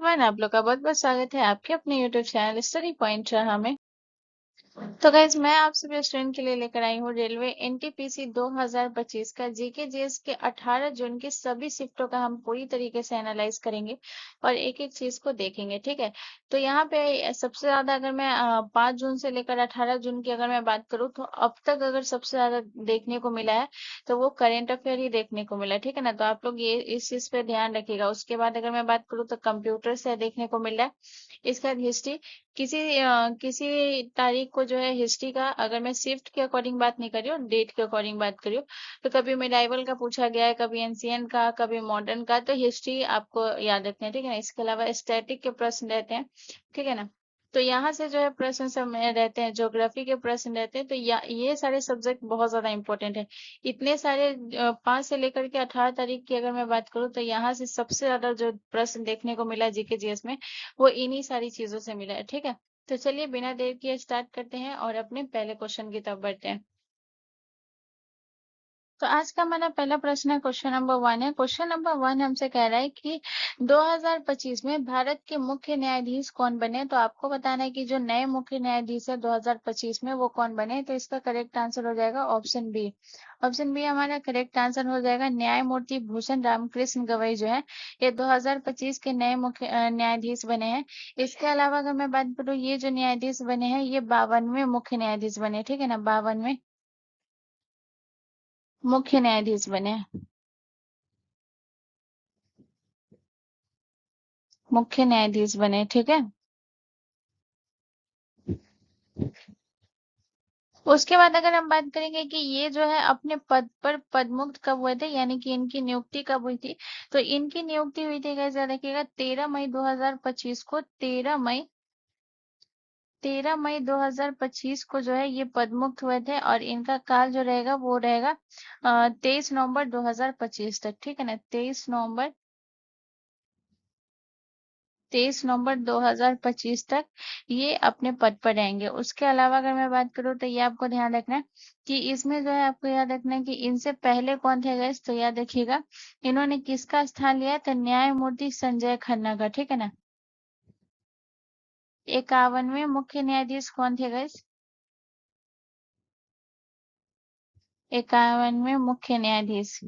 One आप लोग का बहुत बहुत स्वागत है आपके अपने यूट्यूब चैनल स्टडी पॉइंट रहा में। तो गाइज मैं आप सभी स्टूडेंट के लिए लेकर आई हूँ रेलवे एनटीपीसी 2025 का जीके जीएस के 18 जून की सभी शिफ्टों का हम पूरी तरीके से एनालाइज करेंगे और एक एक चीज को देखेंगे। ठीक है, तो यहाँ पे सबसे ज्यादा अगर मैं 5 जून से लेकर 18 जून की अगर मैं बात करूँ तो अब तक अगर सबसे ज्यादा देखने को मिला है तो वो करेंट अफेयर ही देखने को मिला है। ठीक है ना, तो आप लोग ये इस चीज पे ध्यान रखिएगा। उसके बाद अगर मैं बात करूँ तो कंप्यूटर से देखने को मिल रहा है। इसके बाद हिस्ट्री, किसी तारीख को जो है हिस्ट्री का, अगर मैं शिफ्ट के अकॉर्डिंग बात नहीं कर रही हूँ, डेट के अकॉर्डिंग बात कर रही हूँ, तो कभी मिडाइवल का पूछा गया है, कभी एंशियंट का, कभी मॉडर्न का, तो हिस्ट्री आपको याद रखना है। ठीक है ना, इसके अलावा स्टैटिक के प्रश्न रहते हैं। ठीक है ना, तो यहाँ से जो है प्रश्न सब में रहते हैं, ज्योग्राफी के प्रश्न रहते हैं। तो ये सारे सब्जेक्ट बहुत ज्यादा इंपॉर्टेंट है। इतने सारे 5 से लेकर के 18 तारीख की अगर मैं बात करूँ तो यहाँ से सबसे ज्यादा जो प्रश्न देखने को मिला जीके जीएस में वो इन्हीं सारी चीजों से मिला है। ठीक है, तो चलिए बिना देर किए स्टार्ट करते हैं और अपने पहले क्वेश्चन की तरफ बढ़ते हैं। तो आज का हमारा पहला प्रश्न है, क्वेश्चन नंबर 1 है। क्वेश्चन नंबर 1 हमसे कह रहा है कि 2025 में भारत के मुख्य न्यायाधीश कौन बने। तो आपको बताना है कि जो नए मुख्य न्यायाधीश है 2025 में वो कौन बने। तो इसका करेक्ट आंसर हो जाएगा ऑप्शन बी। ऑप्शन बी हमारा करेक्ट आंसर हो जाएगा। न्यायमूर्ति भूषण रामकृष्ण गवई जो है ये 2025 के नए मुख्य न्यायाधीश बने हैं। इसके अलावा अगर मैं बात करूँ, ये जो न्यायाधीश बने हैं ये 52वें मुख्य न्यायाधीश बने। ठीक है ना, 52वें मुख्य न्यायाधीश बने हैं। मुख्य न्यायाधीश बने। ठीक है, उसके बाद अगर हम बात करेंगे कि ये जो है अपने पद पर पदमुक्त कब हुए थे, यानी कि इनकी नियुक्ति कब हुई थी। तो इनकी नियुक्ति हुई थी, कैसे देखिएगा, 13 मई 2025 को। 13 मई 2025 को जो है ये पदमुक्त हुए थे और इनका काल जो रहेगा वो रहेगा 23 नवंबर 2025 तक। ठीक है ना, 23 नवंबर 2025 तक ये अपने पद पर रहेंगे। उसके अलावा अगर मैं बात करूँ तो ये आपको ध्यान रखना है कि इसमें जो है आपको याद रखना है कि इनसे पहले कौन थे गाइस। तो याद रखिएगा इन्होंने किसका स्थान लिया, तो न्यायमूर्ति संजय खन्ना का। ठीक है ना, 51वें मुख्य न्यायाधीश कौन थे गाइस। 51वें मुख्य न्यायाधीश।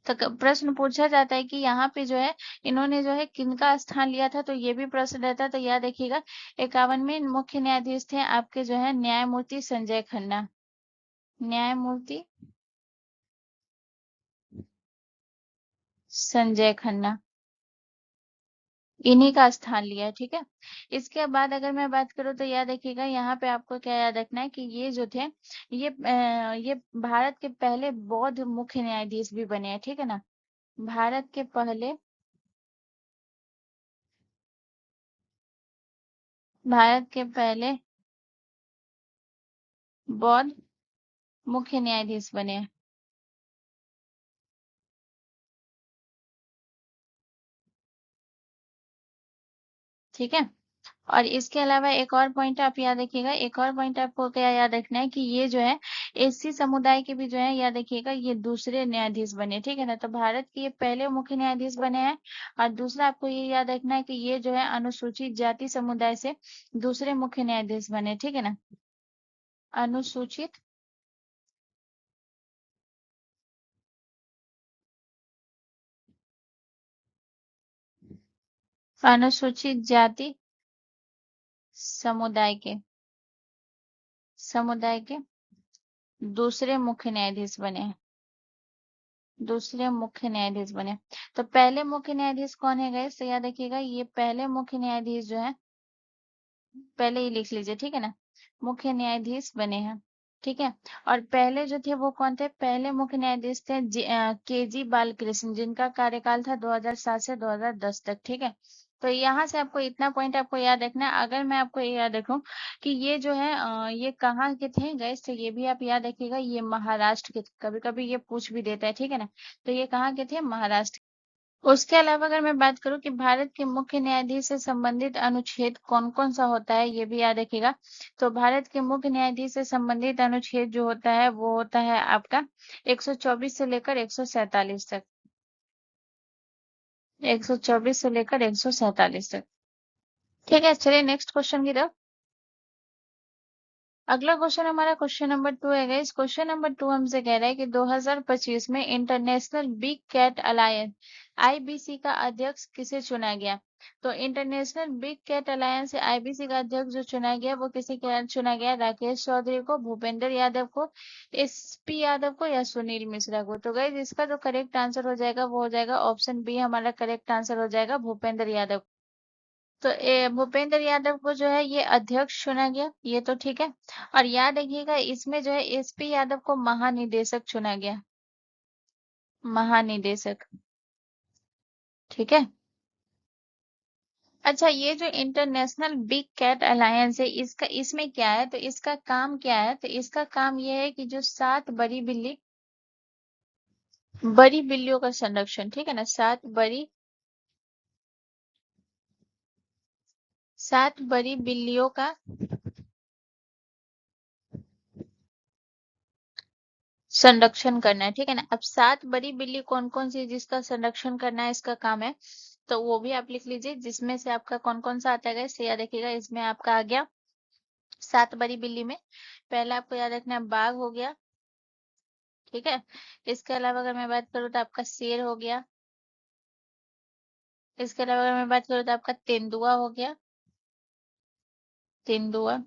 तो प्रश्न पूछा जाता है कि यहाँ पे जो है इन्होंने जो है किनका स्थान लिया था, तो ये भी प्रश्न रहता है। तो याद रखिएगा 51वें मुख्य न्यायाधीश थे आपके जो है न्यायमूर्ति संजय खन्ना। न्यायमूर्ति संजय खन्ना, इन्हीं का स्थान लिया है। ठीक है, इसके बाद अगर मैं बात करूँ तो याद रखिएगा यहाँ पे आपको क्या याद रखना है कि ये जो थे ये भारत के पहले बौद्ध मुख्य न्यायाधीश भी बने हैं। ठीक है ना, भारत के पहले भारत के पहले बौद्ध मुख्य न्यायाधीश बने हैं। ठीक है, और इसके अलावा एक और पॉइंट आप याद रखिएगा, एक और पॉइंट आपको क्या याद रखना है कि ये जो है एससी समुदाय के भी जो है याद रखिएगा ये दूसरे न्यायाधीश बने। ठीक है ना, तो भारत के ये पहले मुख्य न्यायाधीश बने हैं। और दूसरा आपको ये याद रखना है कि ये जो है अनुसूचित जाति समुदाय से दूसरे मुख्य न्यायाधीश बने। ठीक है ना, अनुसूचित अनुसूचित जाति समुदाय के दूसरे मुख्य न्यायाधीश बने हैं। दूसरे मुख्य न्यायाधीश बने। तो पहले मुख्य न्यायाधीश कौन है गाइस, तो याद रखिएगा ये पहले मुख्य न्यायाधीश जो है, पहले ही लिख लीजिए। ठीक है ना, मुख्य न्यायाधीश बने हैं। ठीक है, और पहले जो थे वो कौन थे, पहले मुख्य न्यायाधीश थे केजी बालकृष्ण, जिनका कार्यकाल था 2007 से 2010 तक। ठीक है, तो यहाँ से आपको इतना पॉइंट आपको याद रखना है। अगर मैं आपको ये याद रखूं कि ये जो है ये कहाँ के थे गैस, तो ये भी आप याद रखिएगा ये महाराष्ट्र के, कभी कभी ये पूछ भी देता है। ठीक है ना, तो ये कहाँ के थे, महाराष्ट्र। उसके अलावा अगर मैं बात करूं कि भारत के मुख्य न्यायाधीश से संबंधित अनुच्छेद कौन कौन सा होता है, ये भी याद रखिएगा। तो भारत के मुख्य न्यायाधीश से संबंधित अनुच्छेद जो होता है वो होता है आपका 124 से लेकर 147 तक। 124 से लेकर 147 तक। ठीक है, चलिए नेक्स्ट क्वेश्चन की तरफ। अगला क्वेश्चन हमारा क्वेश्चन नंबर 2 है गाइस। क्वेश्चन नंबर 2 हमसे कह रहा है कि 2025 में international big cat alliance IBC का अध्यक्ष किसे चुना गया? तो इंटरनेशनल बिग कैट अलायंस से आईबीसी का अध्यक्ष जो चुना गया वो किसे चुना गया? राकेश चौधरी को, भूपेंद्र यादव को, एसपी यादव को या सुनील मिश्रा को? तो गाइस इसका जो करेक्ट आंसर हो जाएगा वो हो जाएगा ऑप्शन बी, हमारा करेक्ट आंसर हो जाएगा भूपेंद्र यादव। तो भूपेंद्र यादव को जो है ये अध्यक्ष चुना गया, ये तो ठीक है। और याद रखिएगा इसमें जो है एसपी यादव को महानिदेशक चुना गया, महानिदेशक। ठीक है। अच्छा, ये जो इंटरनेशनल बिग कैट अलायंस है इसका इसमें क्या है? तो इसका काम क्या है? तो इसका काम ये है कि जो 7 बड़ी बिल्लियों का संरक्षण, ठीक है ना, 7 बड़ी बिल्लियों का संरक्षण करना है, ठीक है ना। अब 7 बड़ी बिल्ली कौन कौन सी जिसका संरक्षण करना है इसका काम है, तो वो भी आप लिख लीजिए, जिसमें से आपका कौन कौन सा आता है इससे याद रखिएगा। इसमें आपका आ गया 7 बड़ी बिल्ली में पहला आपको याद रखना है बाघ हो गया, ठीक है। इसके अलावा अगर मैं बात करूँ तो आपका शेर हो गया। इसके अलावा अगर मैं बात करूँ तो आपका तेंदुआ हो गया, तेंदुआ,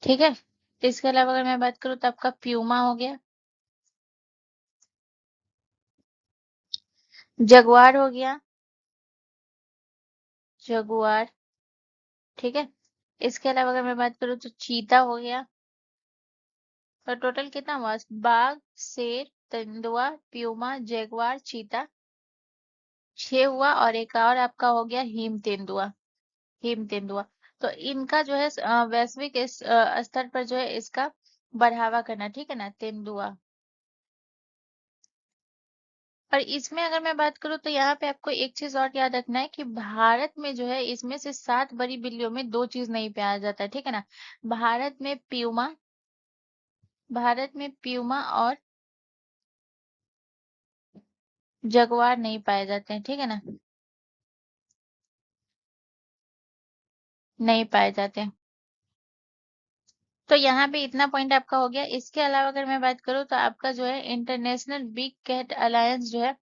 ठीक है। इसके अलावा अगर मैं बात करूँ तो आपका प्यूमा हो गया, जगुआर हो गया, जगुआर, ठीक है। इसके अलावा अगर मैं बात करूँ तो चीता हो गया। तो टोटल कितना हुआ? बाघ, शेर, तेंदुआ, प्यूमा, जगुआर, चीता, 6 हुआ। और एक और आपका हो गया हिम तेंदुआ, हिम तेंदुआ। तो इनका जो है वैश्विक स्तर पर जो है इसका बढ़ावा करना, ठीक है ना, तेंदुआ। और इसमें अगर मैं बात करूँ तो यहाँ पे आपको एक चीज और याद रखना है कि भारत में जो है इसमें से 7 बड़ी बिल्लियों में 2 चीज नहीं पाया जाता है, ठीक है ना। भारत में प्यूमा, भारत में प्यूमा और जगुआर नहीं पाए जाते हैं, ठीक है ना, नहीं पाए जाते हैं। तो यहाँ पे इतना पॉइंट आपका हो गया। इसके अलावा अगर मैं बात करूँ तो आपका जो है इंटरनेशनल बिग कैट अलायंस जो है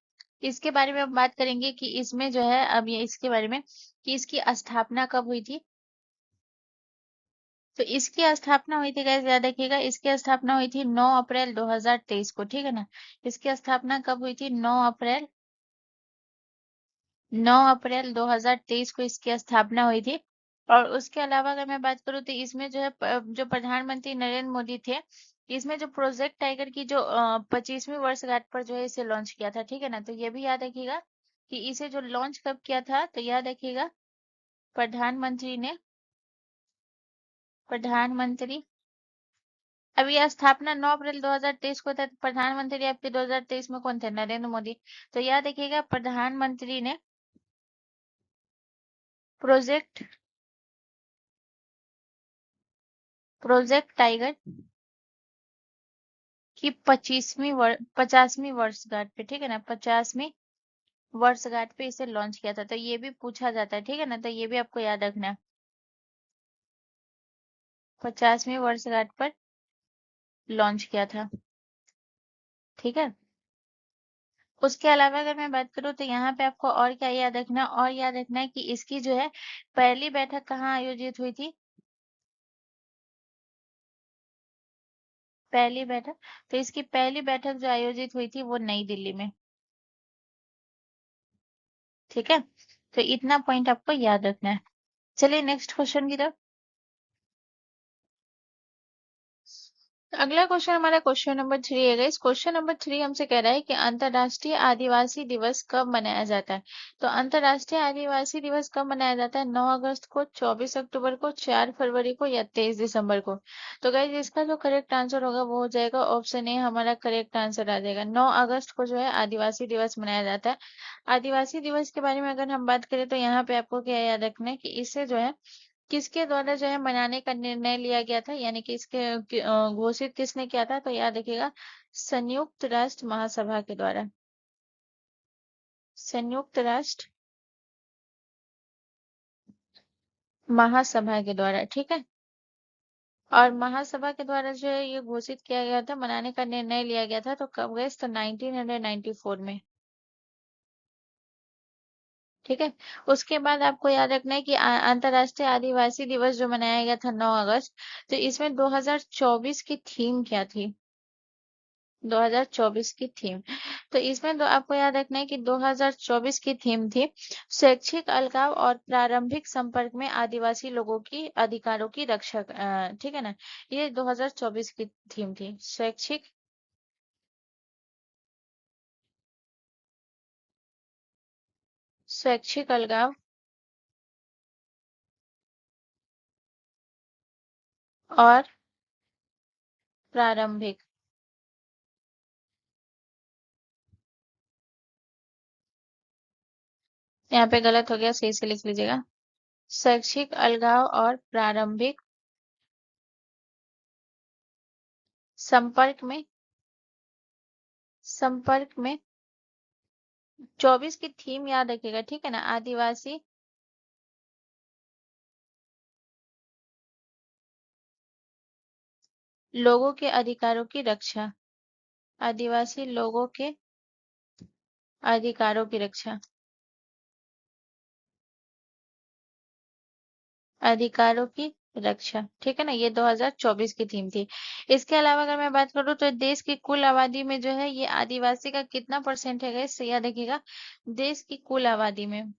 इसके बारे में हम बात करेंगे कि इसमें जो है अब ये इसके बारे में कि इसकी स्थापना कब हुई थी। तो इसकी स्थापना हुई थी गाइस, याद रखिएगा, इसकी स्थापना हुई थी 9 अप्रैल 2023 को, ठीक है ना। इसकी स्थापना कब हुई थी? 9 अप्रैल 2023 को इसकी स्थापना हुई थी। और उसके अलावा अगर मैं बात करूँ तो इसमें जो है जो प्रधानमंत्री नरेंद्र मोदी थे, इसमें जो प्रोजेक्ट टाइगर की जो 25वीं वर्षगांठ पर जो है इसे लॉन्च किया था, ठीक है ना। तो ये भी याद रखिएगा कि इसे जो लॉन्च कब किया था, तो याद रखिएगा प्रधानमंत्री ने, प्रधानमंत्री, अब यह स्थापना 9 अप्रैल 2023 को था, तो प्रधानमंत्री आपके 2023 में कौन थे? नरेंद्र मोदी। तो याद रखिएगा प्रधानमंत्री ने प्रोजेक्ट प्रोजेक्ट टाइगर की 50वीं वर्षगांठ पे, ठीक है ना, 50वीं वर्षगांठ पे इसे लॉन्च किया था। तो ये भी पूछा जाता है, ठीक है ना, तो ये भी आपको याद रखना है, 50वीं वर्षगांठ पर लॉन्च किया था, ठीक है। उसके अलावा अगर मैं बात करूँ तो यहाँ पे आपको और क्या याद रखना है? और याद रखना है कि इसकी जो है पहली बैठक कहाँ आयोजित हुई थी? पहली बैठक, तो इसकी पहली बैठक जो आयोजित हुई थी वो नई दिल्ली में, ठीक है। तो इतना पॉइंट आपको याद रखना है। चलिए नेक्स्ट क्वेश्चन की तरफ। अगला क्वेश्चन हमारा क्वेश्चन नंबर 3 है गाइस। क्वेश्चन नंबर 3 हमसे कह रहा है कि अंतर्राष्ट्रीय आदिवासी दिवस कब मनाया जाता है? तो अंतर्राष्ट्रीय आदिवासी दिवस कब मनाया जाता है? 9 अगस्त को, 24 अक्टूबर को, 4 फरवरी को या 23 दिसंबर को? तो गाइस इसका जो करेक्ट आंसर होगा वो हो जाएगा ऑप्शन ए, हमारा करेक्ट आंसर आ जाएगा। 9 अगस्त को जो है आदिवासी दिवस मनाया जाता है। आदिवासी दिवस के बारे में अगर हम बात करें तो यहाँ पे आपको क्या याद रखना है कि इसे जो है किसके द्वारा जो है मनाने का निर्णय लिया गया था, यानी कि इसके घोषित किसने किया था? तो याद रखिएगा संयुक्त राष्ट्र महासभा के द्वारा। संयुक्त राष्ट्र महासभा के द्वारा, ठीक है। और महासभा के द्वारा जो है ये घोषित किया गया था, मनाने का निर्णय लिया गया था, तो कब गए, तो 1994 में, ठीक है। उसके बाद आपको याद रखना है कि अंतर्राष्ट्रीय आदिवासी दिवस जो मनाया गया था 9 अगस्त, तो इसमें 2024 की थीम क्या थी? 2024 की थीम, तो इसमें तो आपको याद रखना है कि 2024 की थीम थी शैक्षिक अलगाव और प्रारंभिक संपर्क में आदिवासी लोगों की अधिकारों की रक्षा, ठीक है ना। ये 2024 की थीम थी, स्वैच्छिक अलगाव और प्रारंभिक, यहाँ पे गलत हो गया, सही से लिख लीजिएगा। शैक्षिक अलगाव और प्रारंभिक संपर्क में, संपर्क में 24 की थीम याद रखिएगा, ठीक है ना। आदिवासी लोगों के अधिकारों की रक्षा, आदिवासी लोगों के अधिकारों की रक्षा, अधिकारों की रक्षा, ठीक है ना। ये 2024 की थीम थी। इसके अलावा अगर मैं बात करूँ तो देश की कुल आबादी में जो है ये आदिवासी का कितना परसेंट है, इससे याद रखिएगा। देश की कुल आबादी में,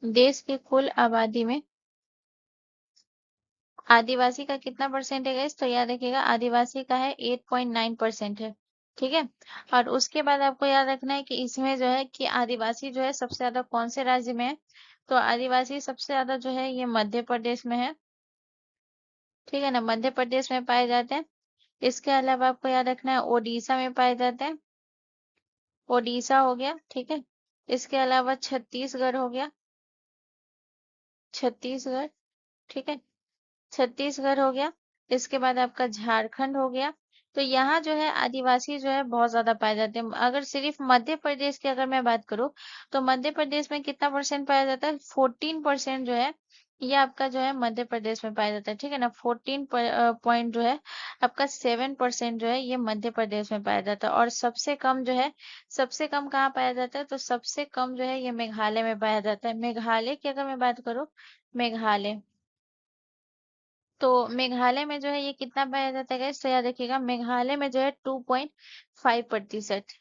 देश की कुल आबादी में आदिवासी का कितना परसेंट है गाइस, तो याद रखिएगा आदिवासी का है 8.9% है, ठीक है। और उसके बाद आपको याद रखना है कि इसमें जो है कि आदिवासी जो है सबसे ज्यादा कौन से राज्य में है, तो आदिवासी सबसे ज्यादा जो है ये मध्य प्रदेश में है, ठीक है ना, मध्य प्रदेश में पाए जाते हैं। इसके अलावा आपको याद रखना है ओडिशा में पाए जाते हैं, ओडिशा हो गया, ठीक है। इसके अलावा छत्तीसगढ़ हो गया, छत्तीसगढ़, ठीक है, छत्तीसगढ़ हो गया। इसके बाद आपका झारखंड हो गया। तो यहाँ जो है आदिवासी जो है बहुत ज्यादा पाए जाते हैं। अगर सिर्फ मध्य प्रदेश की अगर मैं बात करूँ तो मध्य प्रदेश में कितना परसेंट पाया जाता है, 14% जो है ये आपका जो है मध्य प्रदेश में पाया जाता है, ठीक है ना। 14 पॉइंट जो है आपका 7% जो है ये मध्य प्रदेश में पाया जाता है। और सबसे कम जो है, सबसे कम कहाँ पाया जाता है, तो सबसे कम जो है ये मेघालय में पाया जाता है। मेघालय की अगर मैं बात करूँ, मेघालय, तो मेघालय में जो है ये कितना पाया जाता है गाइस, तो याद रखिएगा मेघालय में जो है 2.5%,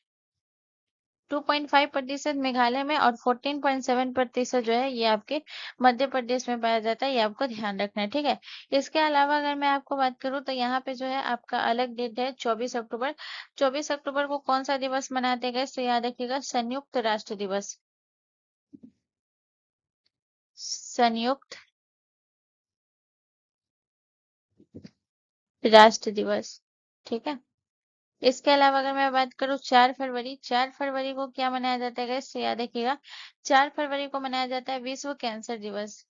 2.5% मेघालय में, और 14.7% जो है ये आपके मध्य प्रदेश में पाया जाता है। ये आपको ध्यान रखना है, ठीक है। इसके अलावा अगर मैं आपको बात करूँ तो यहाँ पे जो है आपका अलग डेट है 24 अक्टूबर। 24 अक्टूबर को कौन सा दिवस मनाते हैं गाइस, तो याद रखिएगा संयुक्त राष्ट्र दिवस, संयुक्त राष्ट्र दिवस, ठीक है। इसके अलावा अगर मैं बात करूँ 4 फरवरी, 4 फरवरी को क्या मनाया जाता है गाइस, तो याद रखिएगा 4 फरवरी को मनाया जाता है विश्व कैंसर दिवस,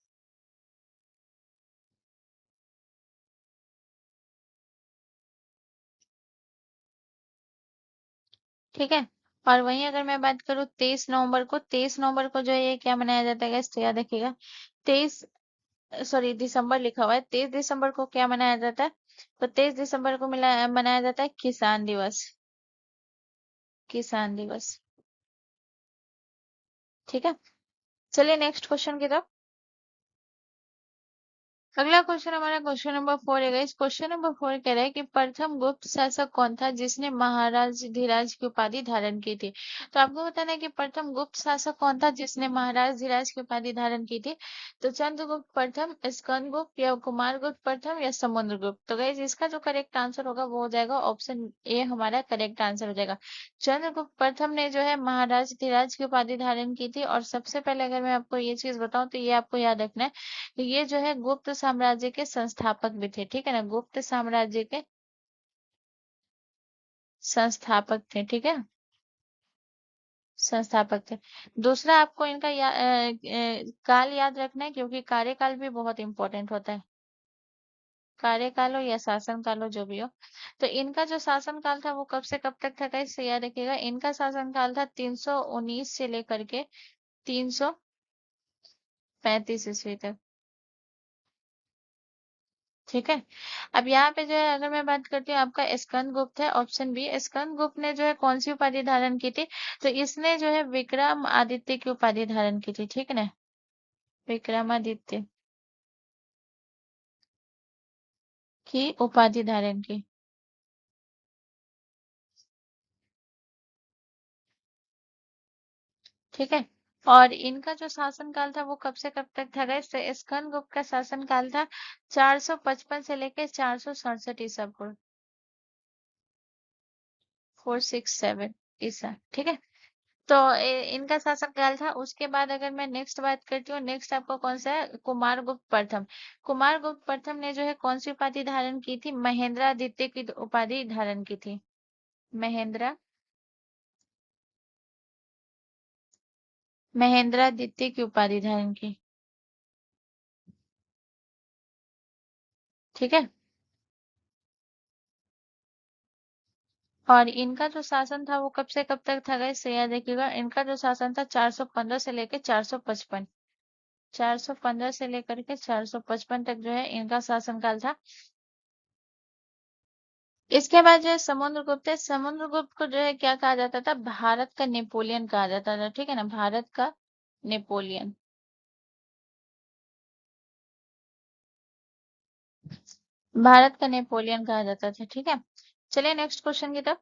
ठीक है। और वहीं अगर मैं बात करूँ 23 नवंबर को, 23 नवंबर को जो है ये क्या मनाया जाता है गाइस, तो याद रखिएगा 23, सॉरी दिसंबर लिखा हुआ है, 23 दिसंबर को क्या मनाया जाता है, तो 23 दिसंबर को मनाया जाता है किसान दिवस, किसान दिवस, ठीक है। चलिए नेक्स्ट क्वेश्चन की तरफ। अगला क्वेश्चन हमारा क्वेश्चन नंबर 4 है इस क्वेश्चन नंबर 4 कह रहा है कि प्रथम गुप्त शासक कौन था जिसने महाराज धीराज की उपाधि धारण की थी। तो आपको बताना है कि प्रथम गुप्त शासक कौन था जिसने महाराज धीराज की उपाधि धारण की थी। तो चंद्रगुप्त प्रथम, स्कंद गुप्त, या कुमार गुप्त प्रथम, या समुद्र गुप्त। तो गाइस इसका जो करेक्ट आंसर होगा वो हो जाएगा ऑप्शन ए, हमारा करेक्ट आंसर हो जाएगा। चंद्रगुप्त प्रथम ने जो है महाराज धीराज की उपाधि धारण की थी। और सबसे पहले अगर मैं आपको ये चीज बताऊं तो ये आपको याद रखना है, तो ये जो है गुप्त साम्राज्य के संस्थापक भी थे, ठीक है ना, गुप्त साम्राज्य के संस्थापक थे, ठीक है, संस्थापक थे। दूसरा आपको इनका काल याद रखना है क्योंकि कार्यकाल भी बहुत इंपॉर्टेंट होता है। कार्यकाल हो या शासनकाल हो, जो भी हो। तो इनका जो शासनकाल था वो कब से कब तक था गाइस? तो याद रखिएगा, इनका शासनकाल था 319 से लेकर के 335 ईस्वी तक। ठीक है। अब यहाँ पे जो है अगर मैं बात करती हूँ, आपका स्कंदगुप्त है, ऑप्शन बी। स्कंदगुप्त ने जो है कौन सी उपाधि धारण की थी? तो इसने जो है विक्रम आदित्य की उपाधि धारण की थी। ठीक है ना, विक्रमादित्य की उपाधि धारण की। ठीक है। और इनका जो शासनकाल था वो कब से कब तक था गाइस? तो स्कंदगुप्त का शासनकाल था 455 से लेकर 467 ईसा पूर्व, 467 ईसा। ठीक है। तो इनका शासनकाल था। उसके बाद अगर मैं नेक्स्ट बात करती हूँ, नेक्स्ट आपको कौन सा है? कुमारगुप्त प्रथम। कुमारगुप्त प्रथम ने जो है कौन सी उपाधि धारण की थी? महेंद्रादित्य की उपाधि धारण की थी। महेंद्र महेंद्रादित्य की उपाधि धारण की। ठीक है। और इनका जो शासन था वो कब से कब तक था गाइस? तो याद रखिएगा, इनका जो शासन था 415 से लेकर 455, 415 से लेकर के 455 तक जो है इनका शासनकाल था। इसके बाद जो है समुद्रगुप्त है। समुद्रगुप्त को जो है क्या कहा जाता था? भारत का नेपोलियन कहा जाता था। ठीक है ना, भारत का नेपोलियन, भारत का नेपोलियन कहा जाता था। ठीक है। चलिए नेक्स्ट क्वेश्चन की तरफ।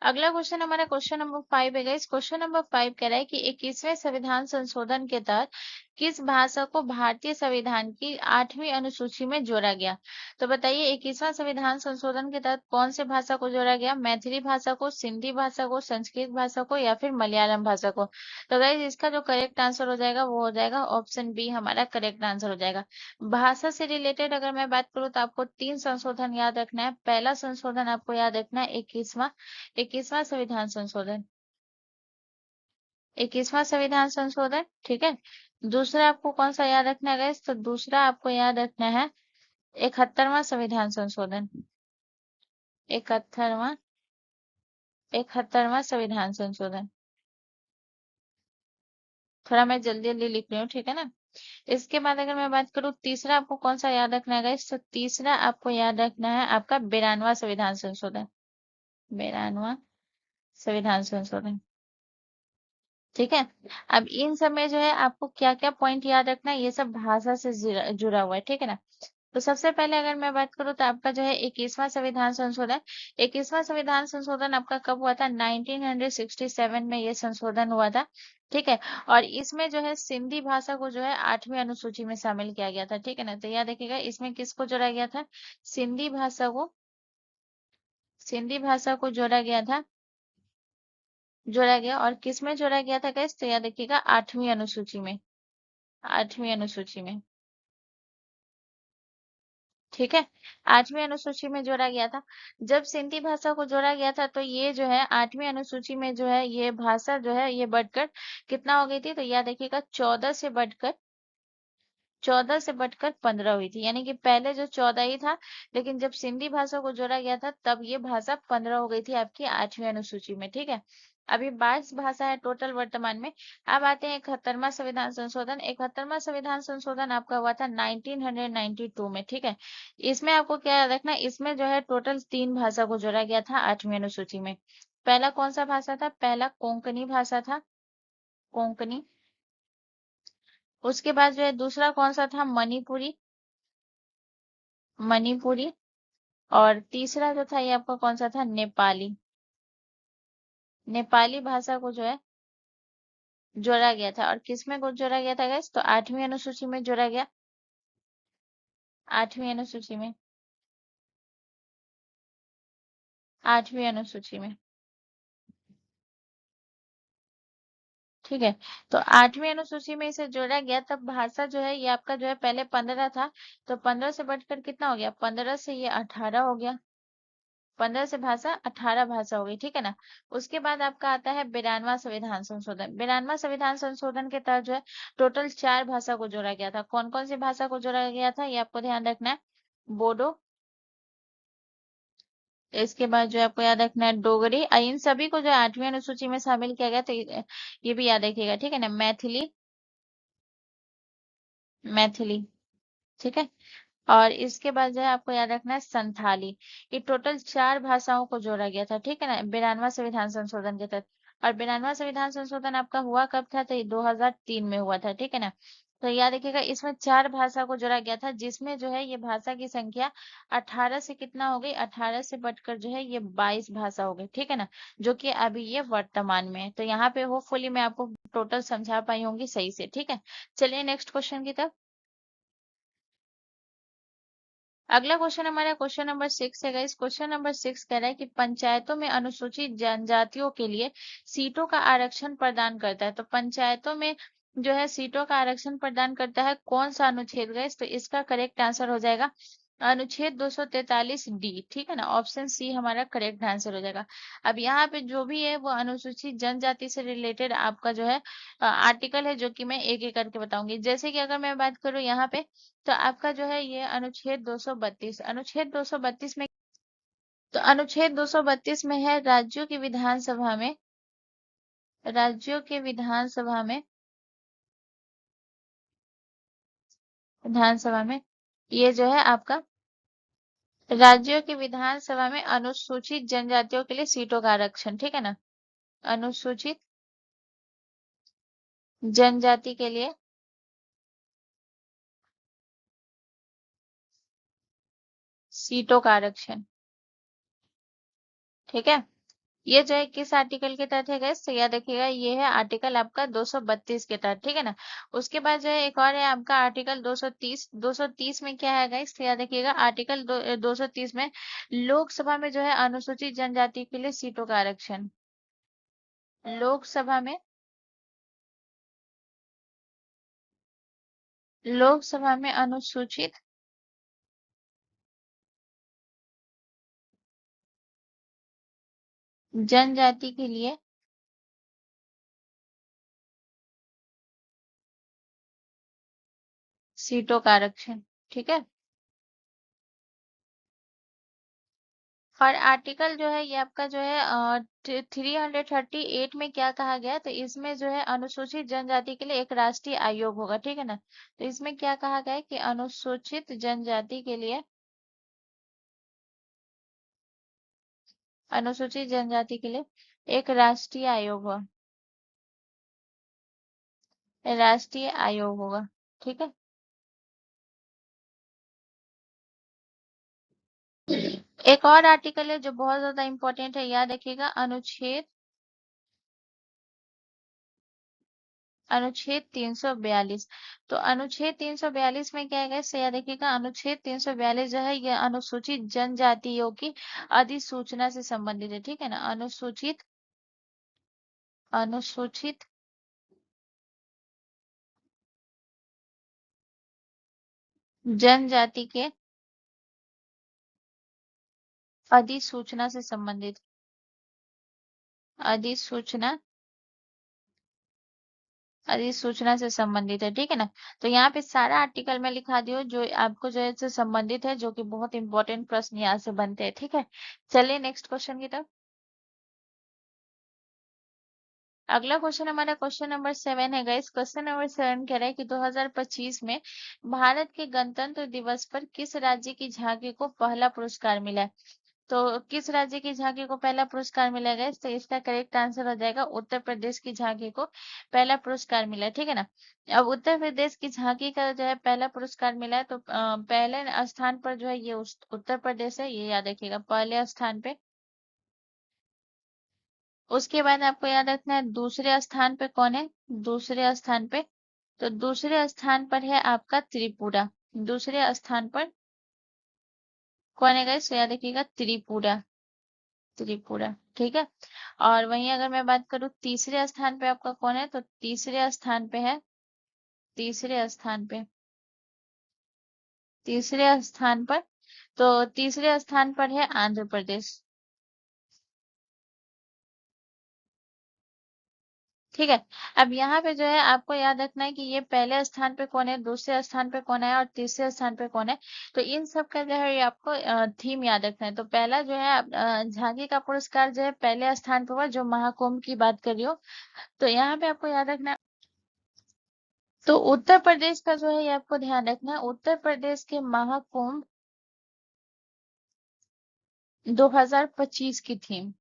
अगला क्वेश्चन हमारा क्वेश्चन नंबर 5 है गाइस। क्वेश्चन नंबर 5 कह रहा है कि 21वें संविधान संशोधन के तहत किस भाषा को भारतीय संविधान की 8वीं अनुसूची में जोड़ा गया? तो बताइए, 21वां संविधान संशोधन के तहत कौन से भाषा को जोड़ा गया? मैथिली भाषा को, सिंधी भाषा को, संस्कृत भाषा को, या फिर मलयालम भाषा को? तो गाइस इसका जो करेक्ट आंसर हो जाएगा वो हो जाएगा ऑप्शन बी, हमारा करेक्ट आंसर हो जाएगा। भाषा से रिलेटेड अगर मैं बात करूँ तो आपको 3 संशोधन याद रखना है। पहला संशोधन आपको याद रखना है 21वां संविधान संशोधन, 21वां संविधान संशोधन। ठीक है। दूसरा आपको कौन सा याद रखना है गाइस? तो दूसरा आपको याद रखना है 71वां संविधान संशोधन, 71वां 71वां संविधान संशोधन। थोड़ा मैं जल्दी जल्दी लिख रही हूँ, ठीक है ना। इसके बाद अगर मैं बात करूँ, तीसरा आपको कौन सा याद रखना है गाइस? तो तीसरा आपको याद रखना है आपका 92वां संविधान संशोधन, 92वां संविधान संशोधन। ठीक है। अब इन सब में जो है आपको क्या क्या पॉइंट याद रखना है, ये सब भाषा से जुड़ा हुआ है। ठीक है ना। तो सबसे पहले अगर मैं बात करूँ तो आपका जो है 21वां संविधान संशोधन आपका कब हुआ था? 1967 में ये संशोधन हुआ था। ठीक है। और इसमें जो है सिंधी भाषा को जो है 8वीं अनुसूची में शामिल किया गया था। ठीक है ना। तो याद रखिएगा, इसमें किसको जोड़ा गया था? सिंधी भाषा को, सिंधी भाषा को जोड़ा गया। और किस में जोड़ा गया था गाइस? तो याद रखिएगा 8वीं अनुसूची में, 8वीं अनुसूची में। ठीक है। 8वीं अनुसूची में जोड़ा गया था। जब सिंधी भाषा को जोड़ा गया था तो ये जो है 8वीं अनुसूची में जो है ये भाषा जो है ये बढ़कर कितना हो गई थी? तो याद रखिएगा 14 से बढ़कर 15 हुई थी। यानी कि पहले जो 14 ही था, लेकिन जब सिंधी भाषा को जोड़ा गया था तब ये भाषा 15 हो गई थी आपकी 8वीं अनुसूची में। ठीक है। अभी 22 भाषा है टोटल वर्तमान में। अब आते हैं 71वां संविधान संशोधन। 71वां संविधान संशोधन आपका हुआ था 1992 में। ठीक है। इसमें आपको क्या याद रखना है? इसमें जो है टोटल 3 भाषा को जोड़ा गया था 8वीं अनुसूची में। पहला कौन सा भाषा था? पहला कोंकणी भाषा था, कोंकणी। उसके बाद जो है दूसरा कौन सा था? मणिपुरी, मणिपुरी। और तीसरा जो था ये आपका कौन सा था? नेपाली, नेपाली भाषा को जो है जोड़ा गया था। और किस में जोड़ा गया था गाइस? तो 8वीं अनुसूची में जोड़ा गया, 8वीं अनुसूची में, 8वीं अनुसूची में। ठीक है। तो 8वीं अनुसूची में इसे जोड़ा गया। तब भाषा जो है ये आपका जो है पहले 15 था, तो 15 से बढ़कर कितना हो गया? 15 से ये 18 हो गया। 15 से भाषा 18 भाषा हो गई, ठीक है ना। उसके बाद आपका आता है 92वां संविधान संशोधन। 92वां संविधान संशोधन के तहत जो है टोटल 4 भाषा को जोड़ा गया था। कौन कौन सी भाषा को जोड़ा गया था ये आपको ध्यान रखना है। बोडो, इसके बाद जो है आपको याद रखना है डोगरी, इन सभी को जो है 8वीं अनुसूची में शामिल किया गया, तो ये भी याद रखिएगा, ठीक है ना। मैथिली, मैथिली, ठीक है। और इसके बाद जो है आपको याद रखना है संथाली। ये टोटल 4 भाषाओं को जोड़ा गया था, ठीक है ना, 92वां संविधान संशोधन के तहत। और 92वां संविधान संशोधन आपका हुआ कब था, तो ये 2003 में हुआ था, ठीक है ना। तो याद रखिएगा इसमें 4 भाषा को जोड़ा गया था, जिसमें जो है ये भाषा की संख्या 18 से कितना हो गई, 18 से बढ़कर जो है ये 22 भाषा हो गई, ठीक है ना। जो कि अभी ये वर्तमान में है। तो यहाँ पे होपफुली मैं आपको टोटल समझा पाई होंगी सही से, ठीक है। चलिए नेक्स्ट क्वेश्चन की तरफ। अगला क्वेश्चन हमारा क्वेश्चन नंबर 6 है गाइस। क्वेश्चन नंबर 6 कह रहा है कि पंचायतों में अनुसूचित जनजातियों के लिए सीटों का आरक्षण प्रदान करता है। तो पंचायतों में जो है सीटों का आरक्षण प्रदान करता है कौन सा अनुच्छेद गाइस, तो इसका करेक्ट आंसर हो जाएगा अनुच्छेद 243 डी, ठीक है ना। ऑप्शन सी हमारा करेक्ट आंसर हो जाएगा। अब यहाँ पे जो भी है वो अनुसूचित जनजाति से रिलेटेड आपका जो है आर्टिकल है, जो कि मैं एक एक करके बताऊंगी। जैसे कि अगर मैं बात करूँ यहाँ पे, तो आपका जो है ये अनुच्छेद 232, अनुच्छेद 232 में, तो अनुच्छेद 232 में है राज्यों के विधानसभा में ये जो है आपका राज्यों की विधानसभा में अनुसूचित जनजातियों के लिए सीटों का आरक्षण, ठीक है ना। अनुसूचित जनजाति के लिए सीटों का आरक्षण, ठीक है। ये जो है किस आर्टिकल के तहत है गाइस, तो याद रखिएगा ये है आर्टिकल आपका 232 के तहत, ठीक है ना। उसके बाद जो है एक और है आपका आर्टिकल 230। 230 में क्या है गाइस, तो याद रखिएगा आर्टिकल 230 में लोकसभा में जो है अनुसूचित जनजाति के लिए सीटों का आरक्षण। लोकसभा में, लोकसभा में अनुसूचित जनजाति के लिए सीटों का आरक्षण, ठीक है। और आर्टिकल जो है ये आपका जो है 338 में क्या कहा गया, तो इसमें जो है अनुसूचित जनजाति के लिए एक राष्ट्रीय आयोग होगा, ठीक है ना। तो इसमें क्या कहा गया है कि अनुसूचित जनजाति के लिए, अनुसूचित जनजाति के लिए एक राष्ट्रीय आयोग होगा, राष्ट्रीय आयोग होगा, ठीक है। एक और आर्टिकल है जो बहुत ज्यादा इंपॉर्टेंट है, याद रखिएगा अनुच्छेद, अनुच्छेद 342। तो अनुच्छेद 342 में क्या है, सही देखिएगा अनुच्छेद 342 जो है यह अनुसूचित जनजातियों की अधिसूचना से संबंधित है, ठीक है ना। अनुसूचित, अनुसूचित जनजाति के अधिसूचना से संबंधित, अधिसूचना, अधिसूचना से संबंधित है, ठीक है ना। तो यहाँ पे सारा आर्टिकल में लिखा दियो जो आपको जो है इससे संबंधित है, जो कि बहुत इंपॉर्टेंट प्रश्न यहाँ से बनते हैं, ठीक है। चलिए नेक्स्ट क्वेश्चन की तरफ। अगला क्वेश्चन हमारा क्वेश्चन नंबर 7 है गाइस। क्वेश्चन नंबर 7 कह रहा है कि 2025 में भारत के गणतंत्र दिवस पर किस राज्य की झांकी को पहला पुरस्कार मिला है। तो किस राज्य की झांकी को पहला पुरस्कार मिला है गाइस, तो इसका करेक्ट आंसर हो जाएगा उत्तर प्रदेश की झांकी को पहला पुरस्कार मिला है, ठीक है ना। अब उत्तर प्रदेश की झांकी का जो है पहला पुरस्कार मिला है, तो पहले स्थान पर जो है ये उत्तर प्रदेश है, ये याद रखिएगा पहले स्थान पे। उसके बाद आपको याद रखना है दूसरे स्थान पे कौन है, दूसरे स्थान पे, तो दूसरे स्थान पर है आपका त्रिपुरा। दूसरे स्थान पर कौन है गाइस, याद रखिएगा त्रिपुरा, त्रिपुरा, ठीक है। और वहीं अगर मैं बात करूं तीसरे स्थान पे आपका कौन है, तो तीसरे स्थान पे है, तीसरे स्थान पे, तीसरे स्थान पर, तो तीसरे स्थान पर है आंध्र प्रदेश। ठीक है। अब यहाँ पे जो है आपको याद रखना है कि ये पहले स्थान पे कौन है, दूसरे स्थान पे कौन है और तीसरे स्थान पे कौन है। तो इन सब का जो है ये आपको थीम याद रखना है। तो पहला जो है झांकी का पुरस्कार जो है पहले स्थान पे हुआ, जो महाकुंभ की बात कर रही हो। तो यहाँ पे आपको याद रखना है। तो उत्तर प्रदेश का जो है ये आपको ध्यान रखना है, उत्तर प्रदेश के महाकुंभ 2025 की थीम।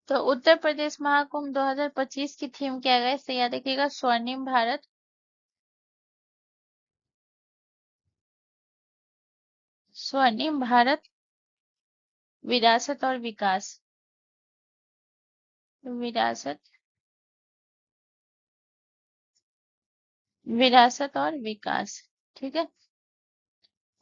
तो उत्तर प्रदेश महाकुंभ 2025 की थीम क्या है, इसे याद रखिएगा, स्वर्णिम भारत, स्वर्णिम भारत, विरासत और विकास, विरासत, विरासत और विकास। ठीक है।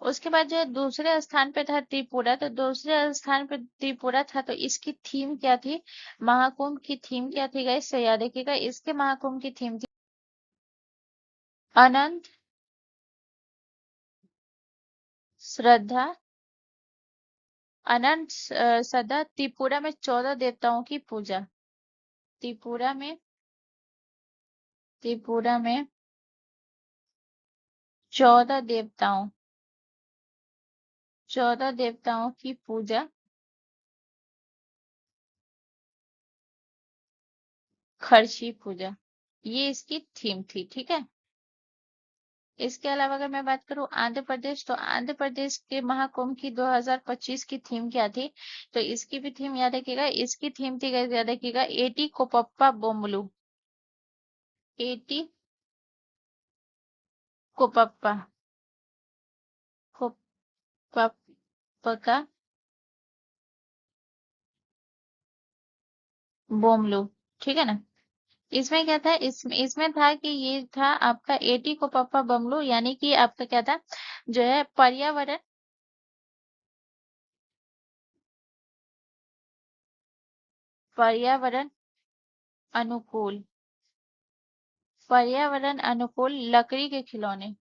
उसके बाद जो है दूसरे स्थान पे था त्रिपुरा, तो दूसरे स्थान पे त्रिपुरा था, तो इसकी थीम क्या थी, महाकुंभ की थीम क्या थी गाइस, तो याद रखिएगा, इसके महाकुंभ की थीम थी अनंत श्रद्धा, अनंत श्रद्धा, त्रिपुरा में 14 देवताओं की पूजा, त्रिपुरा में, त्रिपुरा में 14 देवताओं, 14 देवताओं की पूजा, खर्ची पूजा, ये इसकी थीम थी। ठीक है। इसके अलावा अगर मैं बात करूं आंध्र प्रदेश, तो आंध्र प्रदेश के महाकुंभ की 2025 की थीम क्या थी, तो इसकी भी थीम याद रखिएगा, इसकी थीम थी guys, याद रखिएगा, एटी कोपप्पा बोम्बलू, एटी कोपप्पा, कोपप्पा बोम्बलू। ठीक है ना। इसमें क्या था, इसमें था कि ये था आपका एटी कोपप्पा बमलू, यानी कि आपका क्या था, जो है पर्यावरण, पर्यावरण अनुकूल, पर्यावरण अनुकूल लकड़ी के खिलौने,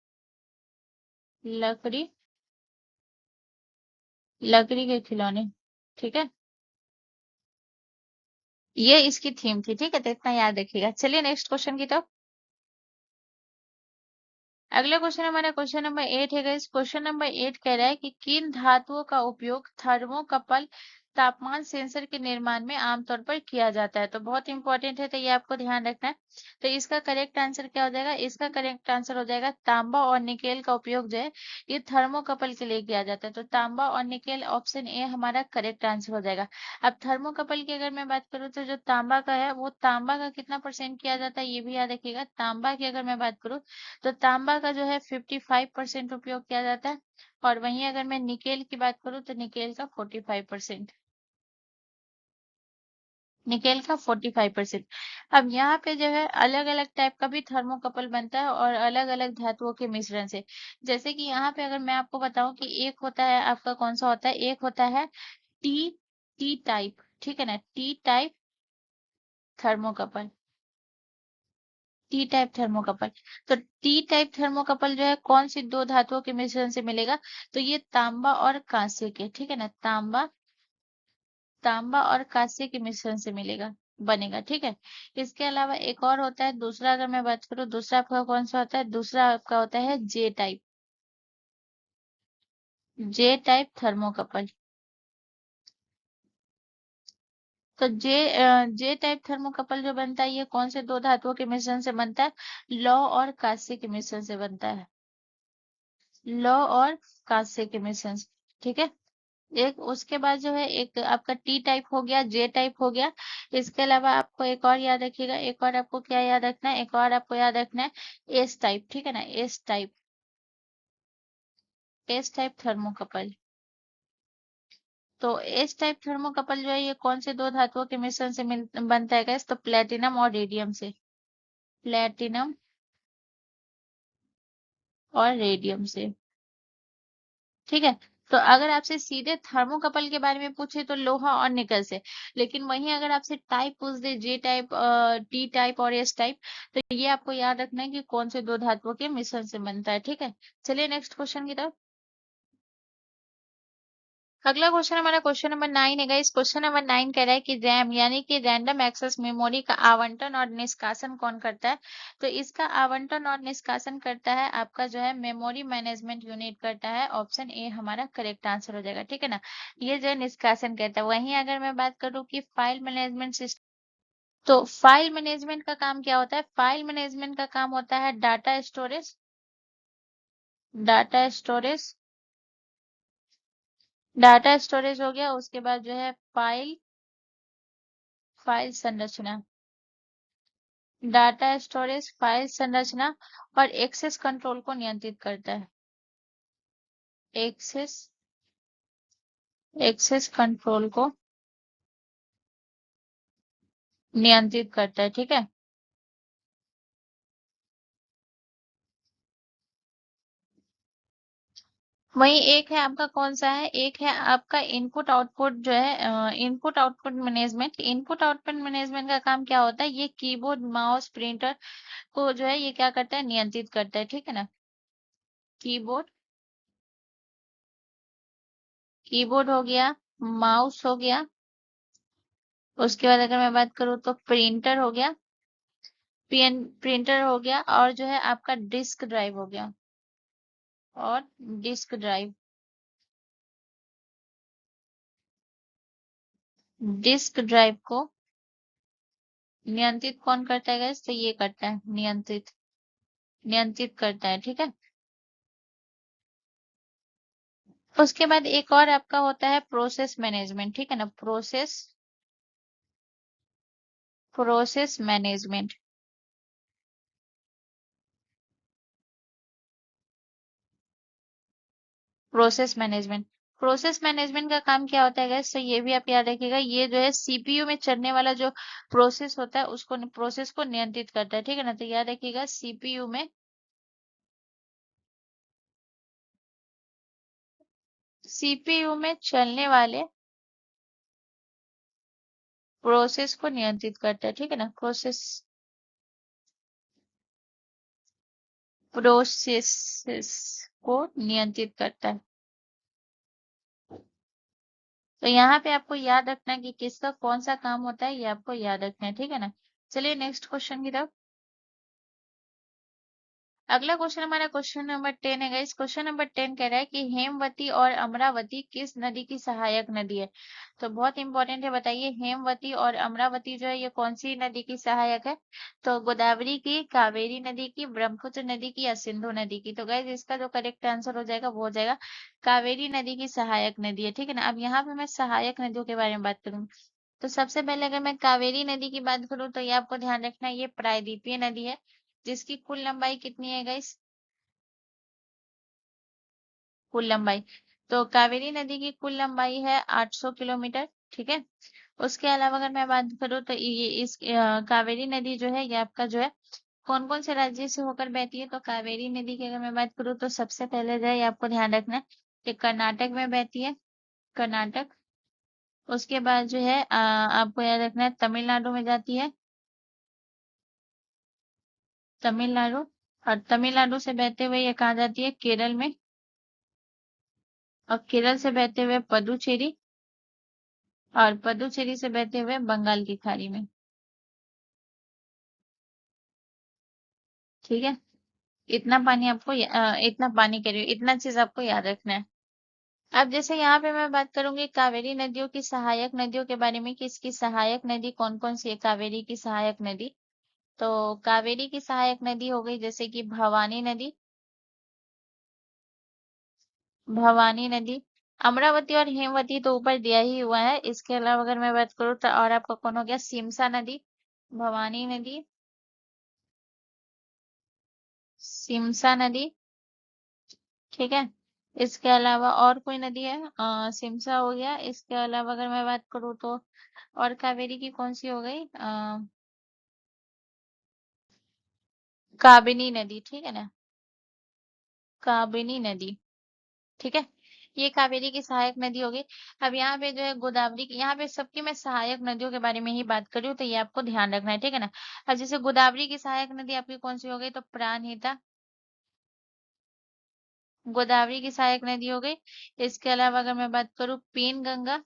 लकड़ी, लकड़ी के खिलौने। ठीक है। ये इसकी थीम थी। ठीक है, तो इतना याद रखिएगा। चलिए नेक्स्ट क्वेश्चन की तरफ। अगला क्वेश्चन हमारा क्वेश्चन नंबर 8 है गाइस। क्वेश्चन नंबर 8 कह रहा है कि किन धातुओं का उपयोग थर्मोकपल तापमान सेंसर के निर्माण में आमतौर पर किया जाता है। तो बहुत इंपॉर्टेंट है, तो ये आपको ध्यान रखना है। तो इसका करेक्ट आंसर क्या हो जाएगा, इसका करेक्ट आंसर हो जाएगा तांबा और निकेल का उपयोग जो है ये थर्मोकपल के लिए किया जाता है। तो तांबा और निकेल, ऑप्शन ए हमारा करेक्ट आंसर हो जाएगा। अब थर्मोकपल की अगर मैं बात करूँ, तो जो तांबा का है वो तांबा का कितना परसेंट किया जाता है ये भी याद रखिएगा। तांबा की अगर मैं बात करूँ, तो तांबा का जो है 55% उपयोग किया जाता है, और वहीं अगर मैं निकेल की बात करूं तो निकेल का 45%, निकेल का 45%। अब यहाँ पे जो है अलग अलग टाइप का भी थर्मोकपल बनता है, और अलग अलग धातुओं के मिश्रण से। जैसे कि यहाँ पे अगर मैं आपको बताऊं कि एक होता है आपका, कौन सा होता है, एक होता है टी, टी टाइप, ठीक है ना, T type thermocouple, T type thermocouple. तो टी टाइप थर्मोकपल जो है कौन सी दो धातुओं के मिश्रण से मिलेगा, तो ये तांबा और कांस्य के, ठीक है ना, तांबा, तांबा और कांस्य के मिश्रण से मिलेगा, बनेगा। ठीक है। इसके अलावा एक और होता है दूसरा, अगर मैं बात करूँ दूसरा आपका कौन सा होता है, दूसरा आपका होता है जे टाइप, जे टाइप थर्मोकपल। तो जे टाइप थर्मोकपल जो बनता है ये कौन से दो धातुओं के मिश्रण से बनता है, लौह और कांस्य के मिश्रण से बनता है, लौह और कांस्य के मिश्रण से। ठीक है। एक उसके बाद जो है एक आपका टी टाइप हो गया, जे टाइप हो गया। इसके अलावा आपको एक और याद रखिएगा, एक और आपको क्या याद रखना है, एक और आपको याद रखना है एस टाइप, ठीक है ना, S type, S type thermocouple. तो एस टाइप थर्मोकपल जो है ये कौन से दो धातुओं के मिश्रण से बनता है गैस, तो प्लेटिनम और रेडियम से, प्लेटिनम और रेडियम से। ठीक है। तो अगर आपसे सीधे थर्मोकपल के बारे में पूछे तो लोहा और निकल से, लेकिन वहीं अगर आपसे टाइप पूछ दे, जे टाइप, टी टाइप और एस टाइप, तो ये आपको याद रखना है कि कौन से दो धातुओं के मिश्रण से बनता है। ठीक है। चलिए नेक्स्ट क्वेश्चन की तरफ। अगला क्वेश्चन हमारा क्वेश्चन नंबर 9 है गाइस। क्वेश्चन नंबर 9 कह रहा है कि रैम यानी कि रैंडम एक्सेस मेमोरी का आवंटन और निष्कासन कौन करता है? तो इसका आवंटन और निष्कासन करता है आपका जो है मेमोरी मैनेजमेंट यूनिट करता है। ऑप्शन ए हमारा करेक्ट आंसर हो जाएगा, ठीक है ना। ये जो है निष्कासन करता है। वहीं अगर मैं बात करूँ कि फाइल मैनेजमेंट सिस्टम, तो फाइल मैनेजमेंट का काम क्या होता है? फाइल मैनेजमेंट का काम होता है data storage, data storage, data storage हो गया। उसके बाद जो है फाइल, फाइल संरचना, डाटा स्टोरेज, फाइल संरचना और एक्सेस कंट्रोल को नियंत्रित करता है। एक्सेस, एक्सेस कंट्रोल को नियंत्रित करता है, ठीक है। वही एक है आपका कौन सा है, एक है आपका इनपुट आउटपुट जो है input output management. Input output management का काम क्या होता है? ये कीबोर्ड, माउस, प्रिंटर को जो है ये क्या करता है? नियंत्रित करता है, ठीक है ना। कीबोर्ड, कीबोर्ड हो गया, माउस हो गया, उसके बाद अगर मैं बात करूँ तो प्रिंटर हो गया, प्रिंटर हो गया, और जो है आपका डिस्क ड्राइव हो गया, और डिस्क ड्राइव, डिस्क ड्राइव को नियंत्रित कौन करता है गाइस? तो ये करता है, नियंत्रित, नियंत्रित करता है, ठीक है। उसके बाद एक और आपका होता है प्रोसेस मैनेजमेंट, ठीक है ना। Process, process management, process management, process management का काम क्या होता है गाइस? तो ये भी आप याद रखिएगा। ये जो है सीपीयू में चलने वाला जो प्रोसेस होता है उसको, प्रोसेस को नियंत्रित करता है, ठीक है ना। तो याद रखिएगा सीपीयू में, सीपीयू में चलने वाले प्रोसेस को नियंत्रित करता है, ठीक है ना। प्रोसेस, प्रोसेस को नियंत्रित करता है। तो यहाँ पे आपको याद रखना है कि किसका कौन सा काम होता है, ये आपको याद रखना है, ठीक है ना। चलिए नेक्स्ट क्वेश्चन की तरफ। अगला क्वेश्चन हमारा क्वेश्चन नंबर 10 है गाइस। क्वेश्चन नंबर 10 कह रहा है कि हेमवती और अमरावती किस नदी की सहायक नदी है? तो बहुत इंपॉर्टेंट है, बताइए हेमवती और अमरावती जो है ये कौन सी नदी की सहायक है? तो गोदावरी की, कावेरी नदी की, ब्रह्मपुत्र नदी की या सिंधु नदी की? तो गाइस इसका जो करेक्ट आंसर हो जाएगा वो हो जाएगा कावेरी नदी की सहायक नदी है, ठीक है ना। अब यहाँ पे मैं सहायक नदियों के बारे में बात करूँ, तो सबसे पहले अगर मैं कावेरी नदी की बात करूँ तो ये आपको ध्यान रखना है, ये प्रायद्वीपीय नदी है, जिसकी कुल लंबाई कितनी है गाइस? कुल लंबाई, तो कावेरी नदी की कुल लंबाई है 800 किलोमीटर, ठीक है। उसके अलावा अगर मैं बात करूँ तो ये इस कावेरी नदी जो है ये आपका जो है कौन कौन से राज्य से होकर बहती है? तो कावेरी नदी की अगर मैं बात करूँ तो सबसे पहले जो है ये आपको ध्यान रखना है कि कर्नाटक में बहती है, कर्नाटक। उसके बाद जो है आपको याद रखना है तमिलनाडु में जाती है, तमिलनाडु। और तमिलनाडु से बहते हुए ये कहाँ जाती है? केरल में। और केरल से बहते हुए पदुचेरी, और पदुचेरी से बहते हुए बंगाल की खाड़ी में, ठीक है। इतना पानी आपको इतना पानी कह रही हूँ, इतना चीज आपको याद रखना है। अब जैसे यहाँ पे मैं बात करूंगी कावेरी नदियों की सहायक नदियों के बारे में कि इसकी सहायक नदी कौन कौन सी है, कावेरी की सहायक नदी। तो कावेरी की सहायक नदी हो गई जैसे कि भवानी नदी, भवानी नदी। अमरावती और हेमवती तो ऊपर दिया ही हुआ है। इसके अलावा अगर मैं बात करूँ तो और आपका कौन हो गया? सिमसा नदी, भवानी नदी, सिमसा नदी, ठीक है। इसके अलावा और कोई नदी है? सिमसा हो गया। इसके अलावा अगर मैं बात करूँ तो और कावेरी की कौन सी हो गई? काबिनी नदी, ठीक है ना, काबिनी नदी, ठीक है। ये कावेरी की सहायक नदी होगी। अब यहाँ पे जो है गोदावरी की, यहाँ पे सबकी मैं सहायक नदियों के बारे में ही बात कर रही हूँ, तो ये आपको ध्यान रखना है, ठीक है ना। अब जैसे गोदावरी की सहायक नदी आपकी कौन सी हो गई? तो प्राणहिता, गोदावरी की सहायक नदी हो गई। इसके अलावा अगर मैं बात करूँ पेन गंगा,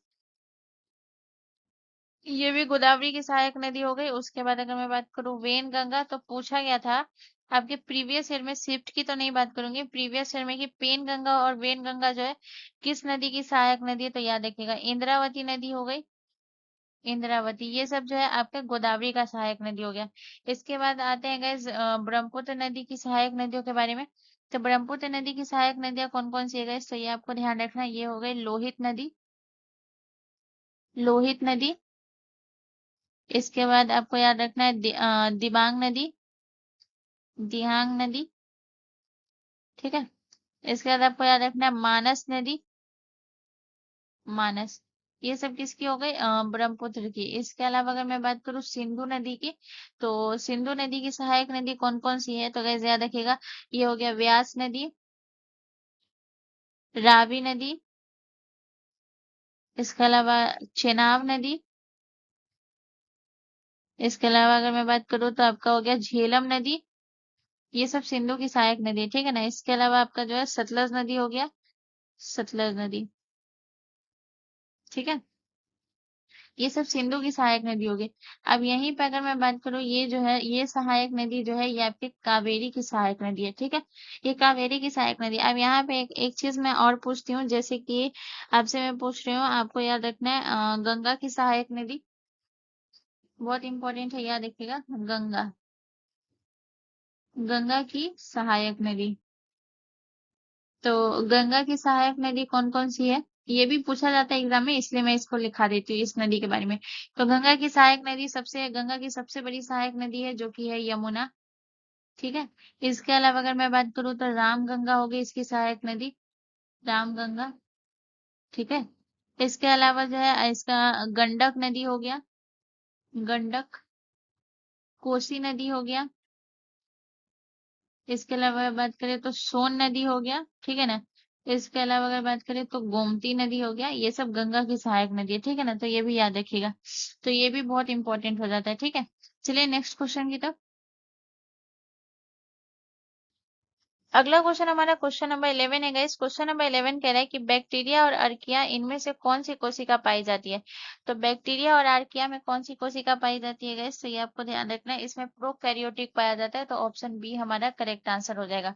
ये भी गोदावरी की सहायक नदी हो गई। उसके बाद अगर मैं बात करूँ वेन गंगा, तो पूछा गया था आपके प्रीवियस ईयर में, शिफ्ट की तो नहीं बात करूंगी, प्रीवियस ईयर में, कि पेन गंगा और वेन गंगा जो है किस नदी की सहायक नदी है, तो याद रखिएगा इंद्रावती नदी हो गई। इंद्रावती, ये सब जो है आपका गोदावरी का सहायक नदी हो गया। इसके बाद आते हैं गाइस ब्रह्मपुत्र नदी की सहायक नदियों के बारे में। तो ब्रह्मपुत्र नदी की सहायक नदियां कौन कौन सी है गाइस, तो ये आपको ध्यान रखना, ये हो गई लोहित नदी, लोहित नदी। इसके बाद आपको याद रखना है दिबांग नदी, दिहांग नदी। ठीक है। इसके बाद आपको याद रखना है मानस नदी, मानस। ये सब किसकी हो गई, ब्रह्मपुत्र की। इसके अलावा अगर मैं बात करूँ सिंधु नदी की, तो सिंधु नदी की सहायक नदी कौन कौन सी है, तो गाइस याद रखिएगा, ये हो गया व्यास नदी, रावी नदी। इसके अलावा चेनाब नदी। इसके अलावा अगर मैं बात करूँ तो आपका हो गया झेलम नदी। ये सब सिंधु की सहायक नदी है, ठीक है ना। इसके अलावा आपका जो है सतलज नदी हो गया, सतलज नदी। ठीक है। ये सब सिंधु की सहायक नदी होगी। अब यहीं पे अगर मैं बात करूं, ये जो है ये सहायक नदी जो है ये आपकी कावेरी की सहायक नदी है, ठीक है। ये कावेरी की सहायक नदी। अब यहाँ पे एक चीज मैं और पूछती हूँ, जैसे कि आपसे मैं पूछ रही हूँ, आपको याद रखना है गंगा की सहायक नदी, बहुत इंपॉर्टेंट है, याद रखिएगा, गंगा, गंगा की सहायक नदी। तो गंगा की सहायक नदी कौन कौन सी है, ये भी पूछा जाता है एग्जाम में, इसलिए मैं इसको लिखा देती हूँ इस नदी के बारे में। तो गंगा की सहायक नदी, गंगा की सबसे बड़ी सहायक नदी है जो कि है यमुना। ठीक है। इसके अलावा अगर मैं बात करूँ तो राम गंगा होगी इसकी सहायक नदी, राम गंगा। ठीक है। इसके अलावा जो है इसका गंडक नदी हो गया, गंडक। कोसी नदी हो गया। इसके अलावा अगर बात करें तो सोन नदी हो गया, ठीक है ना। इसके अलावा अगर बात करें तो गोमती नदी हो गया, ये सब गंगा की सहायक नदी है, ठीक है ना। तो ये भी याद रखिएगा, तो ये भी बहुत इंपॉर्टेंट हो जाता है, ठीक है। चलिए नेक्स्ट क्वेश्चन की तरफ। अगला क्वेश्चन हमारा क्वेश्चन नंबर 11 है गाइस। क्वेश्चन नंबर 11 कह रहा है कि बैक्टीरिया और अर्किया इनमें से कौन सी कोशिका पाई जाती है। तो बैक्टीरिया और आर्किया में कौन सी कोशिका पाई जाती है गाइस, तो ये आपको ध्यान रखना है, इसमें प्रोकैरियोटिक पाया जाता है, तो ऑप्शन बी हमारा करेक्ट आंसर हो जाएगा।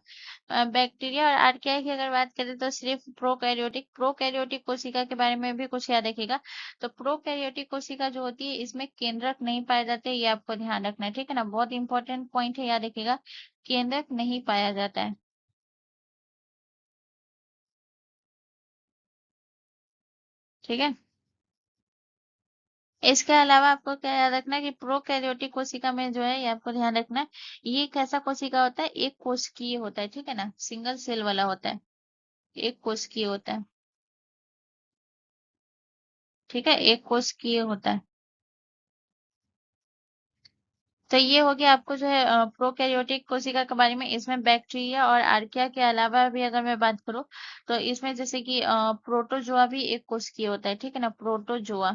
बैक्टीरिया और आर्किया की अगर बात करें तो सिर्फ प्रोकैरियोटिक, प्रोकैरियोटिक कोशिका के बारे में भी कुछ याद रखिएगा। तो प्रोकैरियोटिक कोशिका जो होती है इसमें केंद्रक नहीं पाए जाते, ये आपको ध्यान रखना है, ठीक है ना। बहुत इंपॉर्टेंट पॉइंट है, याद रखिएगा, केंद्रक नहीं पाया जाता है। ठीक है। इसके अलावा आपको क्या याद रखना है कि प्रोकैरियोटिक कोशिका में जो है ये आपको ध्यान रखना है, ये कैसा कोशिका होता है, एक कोशिकीय होता है, ठीक है ना, सिंगल सेल वाला होता है, एक कोशिकीय होता है। ठीक है, एक कोशिकीय होता है। तो ये हो गया आपको जो है प्रोकैरियोटिक कोशिका के बारे में। इसमें बैक्टीरिया और आर्किया के अलावा भी अगर मैं बात करूँ तो इसमें जैसे कि प्रोटोजोआ भी एक कोशिकीय होता है, ठीक है ना, प्रोटोजोआ।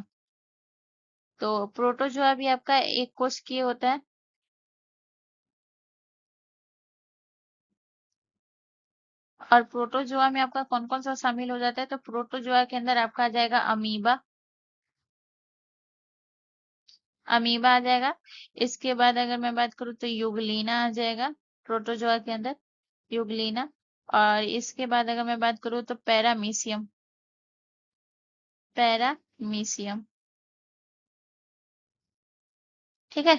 तो प्रोटोजोआ भी आपका एक कोशिकीय होता है। और प्रोटोजोआ में आपका कौन कौन सा शामिल हो जाता है, तो प्रोटोजोआ के अंदर आपका आ जाएगा अमीबा, अमीबा आ जाएगा। इसके बाद अगर मैं बात करूँ तो युगलीना आ जाएगा प्रोटोजोआ के अंदर, युगलीना। और इसके बाद अगर मैं बात करूँ तो पैरामीशियम, पैरामीशियम। ठीक है।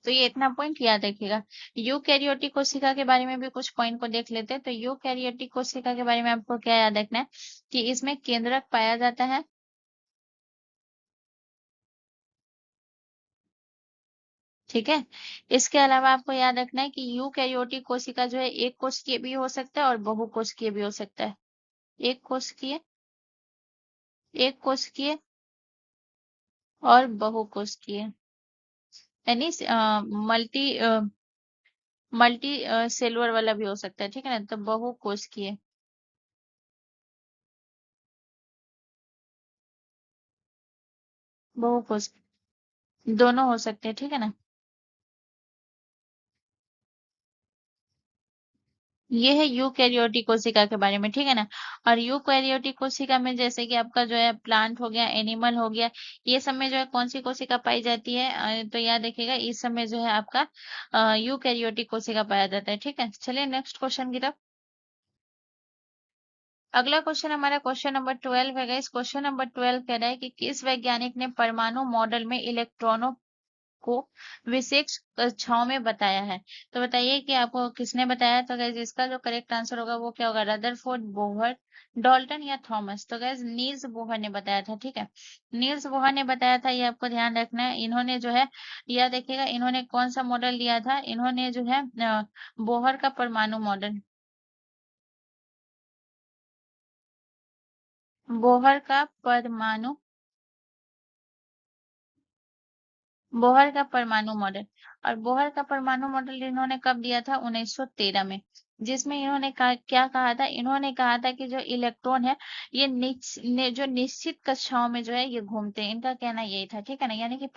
तो ये इतना पॉइंट याद रखिएगा। यूकैरियोटिक कोशिका के बारे में भी कुछ पॉइंट को देख लेते हैं। तो यूकैरियोटिक कोशिका के बारे में आपको क्या याद रखना है कि इसमें केंद्रक पाया जाता है। ठीक है। इसके अलावा आपको याद रखना है कि यूकैरियोटिक कोशिका जो है एक कोशिकीय भी हो सकता है और बहुकोशिकीय भी हो सकता है। एक कोशिकीय, एक कोशिकीय और बहुकोशिकीय, यानी मल्टी मल्टी सेलुलर वाला भी हो सकता है, ठीक है ना। तो बहुकोशिकीय, बहुकोश, दोनों हो सकते हैं, ठीक है ना। ये है यूकैरियोटिक कोशिका के बारे में, ठीक है ना। और यूकैरियोटिक कोशिका में जैसे कि आपका जो है प्लांट हो गया, एनिमल हो गया, ये सब में जो है कौन सी कोशिका पाई जाती है, तो याद रखिएगा इस सब में जो है आपका यूकैरियोटिक कोशिका पाया जाता है, ठीक है। चलिए नेक्स्ट क्वेश्चन की तरफ। अगला क्वेश्चन हमारा क्वेश्चन नंबर 12 है। इस क्वेश्चन नंबर 12 कह रहा है कि किस वैज्ञानिक ने परमाणु मॉडल में इलेक्ट्रॉनों को विशेष कक्षाओं में बताया है। तो बताइए कि आपको किसने बताया। तो गैस इसका जो करेक्ट आंसर होगा वो क्या होगा, रदरफोर्ड, बोहर, डाल्टन या थॉमस। तो गैस नील्स बोहर ने बताया था, ठीक है। नील्स बोहर ने बताया था, ये आपको ध्यान रखना है। इन्होंने जो है याद रखिएगा, इन्होंने कौन सा मॉडल दिया था, इन्होंने जो है बोहर का परमाणु मॉडल, बोहर का परमाणु, बोहर का परमाणु मॉडल। और बोहर का परमाणु मॉडल इन्होंने कब दिया था, 1913 में। जिसमें इन्होंने क्या कहा था, इन्होंने कहा था कि जो इलेक्ट्रॉन है ये जो निश्चित कक्षाओं में जो है ये घूमते हैं, इनका कहना यही था, ठीक है ना। यानी कि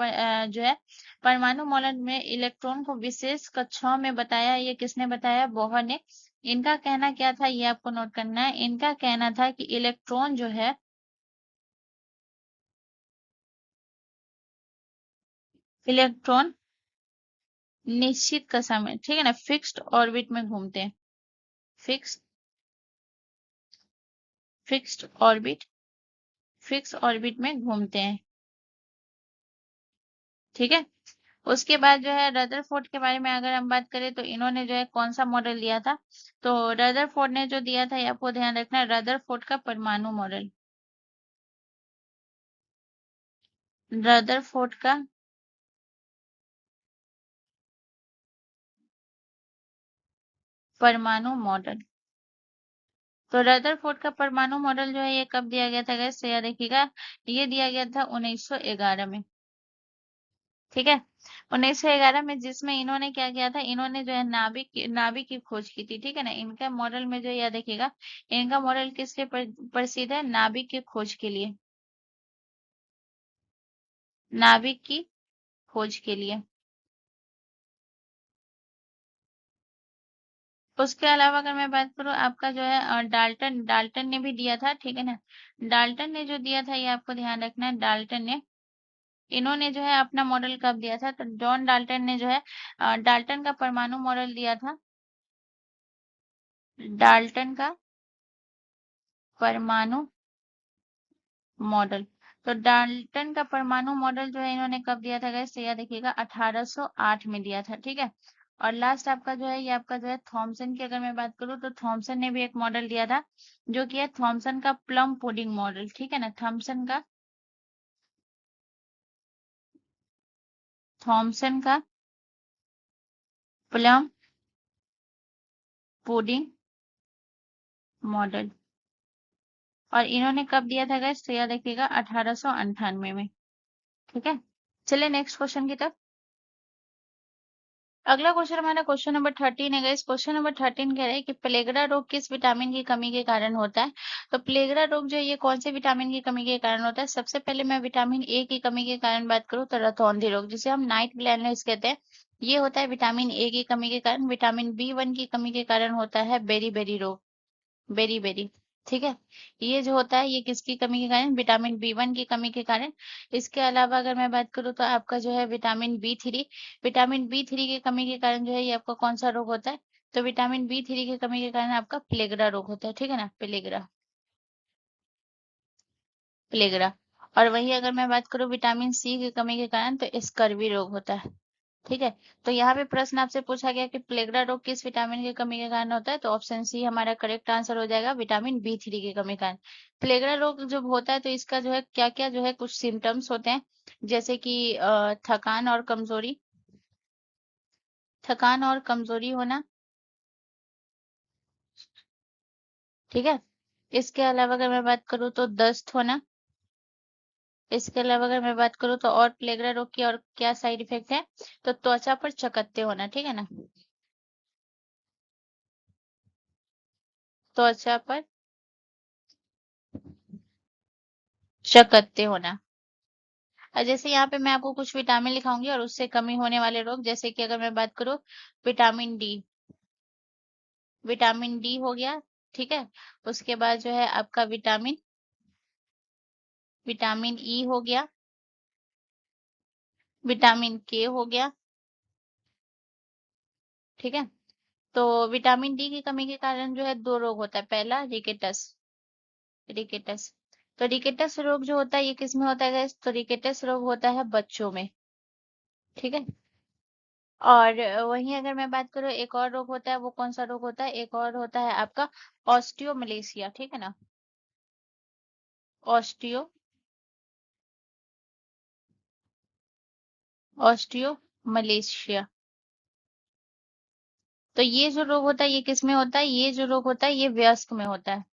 जो है परमाणु मॉडल में इलेक्ट्रॉन को विशेष कक्षाओं में बताया, ये किसने बताया, बोहर ने। इनका कहना क्या था ये आपको नोट करना है। इनका कहना था कि इलेक्ट्रॉन जो है, इलेक्ट्रॉन निश्चित कक्षा में, ठीक है ना, फिक्स्ड ऑर्बिट में घूमते हैं। Fix fixed orbit, fix orbit में घूमते हैं, ठीक है। उसके बाद जो है रदरफोर्ड के बारे में अगर हम बात करें तो इन्होंने जो है कौन सा मॉडल दिया था। तो रदरफोर्ड ने जो दिया था ये आपको ध्यान रखना है, रदरफोर्ड का परमाणु मॉडल, रदरफोर्ड का परमाणु मॉडल। तो रदरफोर्ड का परमाणु मॉडल जो है ये कब दिया गया था गैस, तो याद रखिएगा ये दिया गया था 1911 में, ठीक है। 1911 में, जिसमें इन्होंने क्या किया था, इन्होंने जो है नाभिक की खोज की थी, ठीक है ना। इनका मॉडल में जो याद रखिएगा, इनका मॉडल किस लिए प्रसिद्ध है, नाभिक की खोज के लिए, नाभिक की खोज के लिए। उसके अलावा अगर मैं बात करूं आपका जो है डाल्टन, डाल्टन ने भी दिया था, ठीक है ना। डाल्टन ने जो दिया था ये आपको ध्यान रखना है, डाल्टन ने, इन्होंने जो है अपना मॉडल कब दिया था, तो जॉन डाल्टन ने जो है डाल्टन का परमाणु मॉडल दिया था, डाल्टन का परमाणु मॉडल। तो डाल्टन का परमाणु मॉडल जो है इन्होंने कब दिया था गैस, तो याद रखिएगा 1808 में दिया था, ठीक है। और लास्ट आपका जो है ये आपका जो है थॉमसन की अगर मैं बात करूं तो थॉमसन ने भी एक मॉडल दिया था, जो कि है थॉमसन का प्लम पुडिंग मॉडल, ठीक है ना। थॉमसन का प्लम पुडिंग मॉडल। और इन्होंने कब दिया था गैस, तो याद रखिएगा 1898 में, ठीक है। चलिए नेक्स्ट क्वेश्चन की तरफ। अगला क्वेश्चन हमारा क्वेश्चन नंबर 13 है। इस क्वेश्चन नंबर 13 कह रहे हैं कि प्लेगरा रोग किस विटामिन की कमी के कारण होता है। तो प्लेगरा रोग जो है ये कौन से विटामिन की कमी के कारण होता है। सबसे पहले मैं विटामिन ए की कमी के कारण बात करूं तो रतौंधी रोग, जिसे हम नाइट ब्लाइंडनेस कहते हैं, ये होता है विटामिन ए की कमी के कारण। विटामिन B1 की कमी के कारण होता है बेरी बेरी रोग, बेरी बेरी, ठीक है। ये जो होता है ये किसकी कमी के कारण, विटामिन B1 की कमी के कारण। इसके अलावा अगर मैं बात करूँ तो आपका जो है विटामिन B3, विटामिन B3 की कमी के कारण जो है ये आपका कौन सा रोग होता है, तो विटामिन B3 की कमी के कारण आपका प्लेगरा रोग होता है, ठीक है ना, प्लेगरा, प्लेगरा। और वहीं अगर मैं बात करूँ विटामिन C की कमी के कारण तो स्कर्वी रोग होता है, ठीक है। तो यहाँ पे प्रश्न आपसे पूछा गया कि प्लेगरा रोग किस विटामिन की कमी के कारण होता है, तो ऑप्शन सी हमारा करेक्ट आंसर हो जाएगा, विटामिन B3 की कमी के कारण। प्लेगरा रोग जब होता है तो इसका जो है क्या क्या जो है कुछ सिम्टम्स होते हैं, जैसे कि थकान और कमजोरी, थकान और कमजोरी होना, ठीक है। इसके अलावा अगर मैं बात करूँ तो दस्त होना। इसके अलावा अगर मैं बात करूँ तो और प्लेगरा रोग की और क्या साइड इफेक्ट है, तो त्वचा पर चकत्ते होना, ठीक है ना, त्वचा पर चकत्ते होना। और जैसे यहाँ पे मैं आपको कुछ विटामिन लिखाऊंगी और उससे कमी होने वाले रोग, जैसे कि अगर मैं बात करूँ विटामिन डी, विटामिन डी हो गया, ठीक है। उसके बाद जो है आपका विटामिन विटामिन ई हो गया, विटामिन के हो गया, ठीक है। तो विटामिन डी की कमी के कारण जो है दो रोग होता है। पहला रिकेटस, रिकेटस। तो रिकेटस रोग जो होता है ये किस में होता है guys? तो रिकेटस रोग होता है बच्चों में, ठीक है। और वहीं अगर मैं बात करूँ एक और रोग होता है, वो कौन सा रोग होता है? एक और होता है आपका ऑस्टियोमलेशिया, ठीक है ना। Osteo osteomalacia. तो ये जो रोग होता है ये किस में होता है? ये जो रोग होता है ये वयस्क में होता है,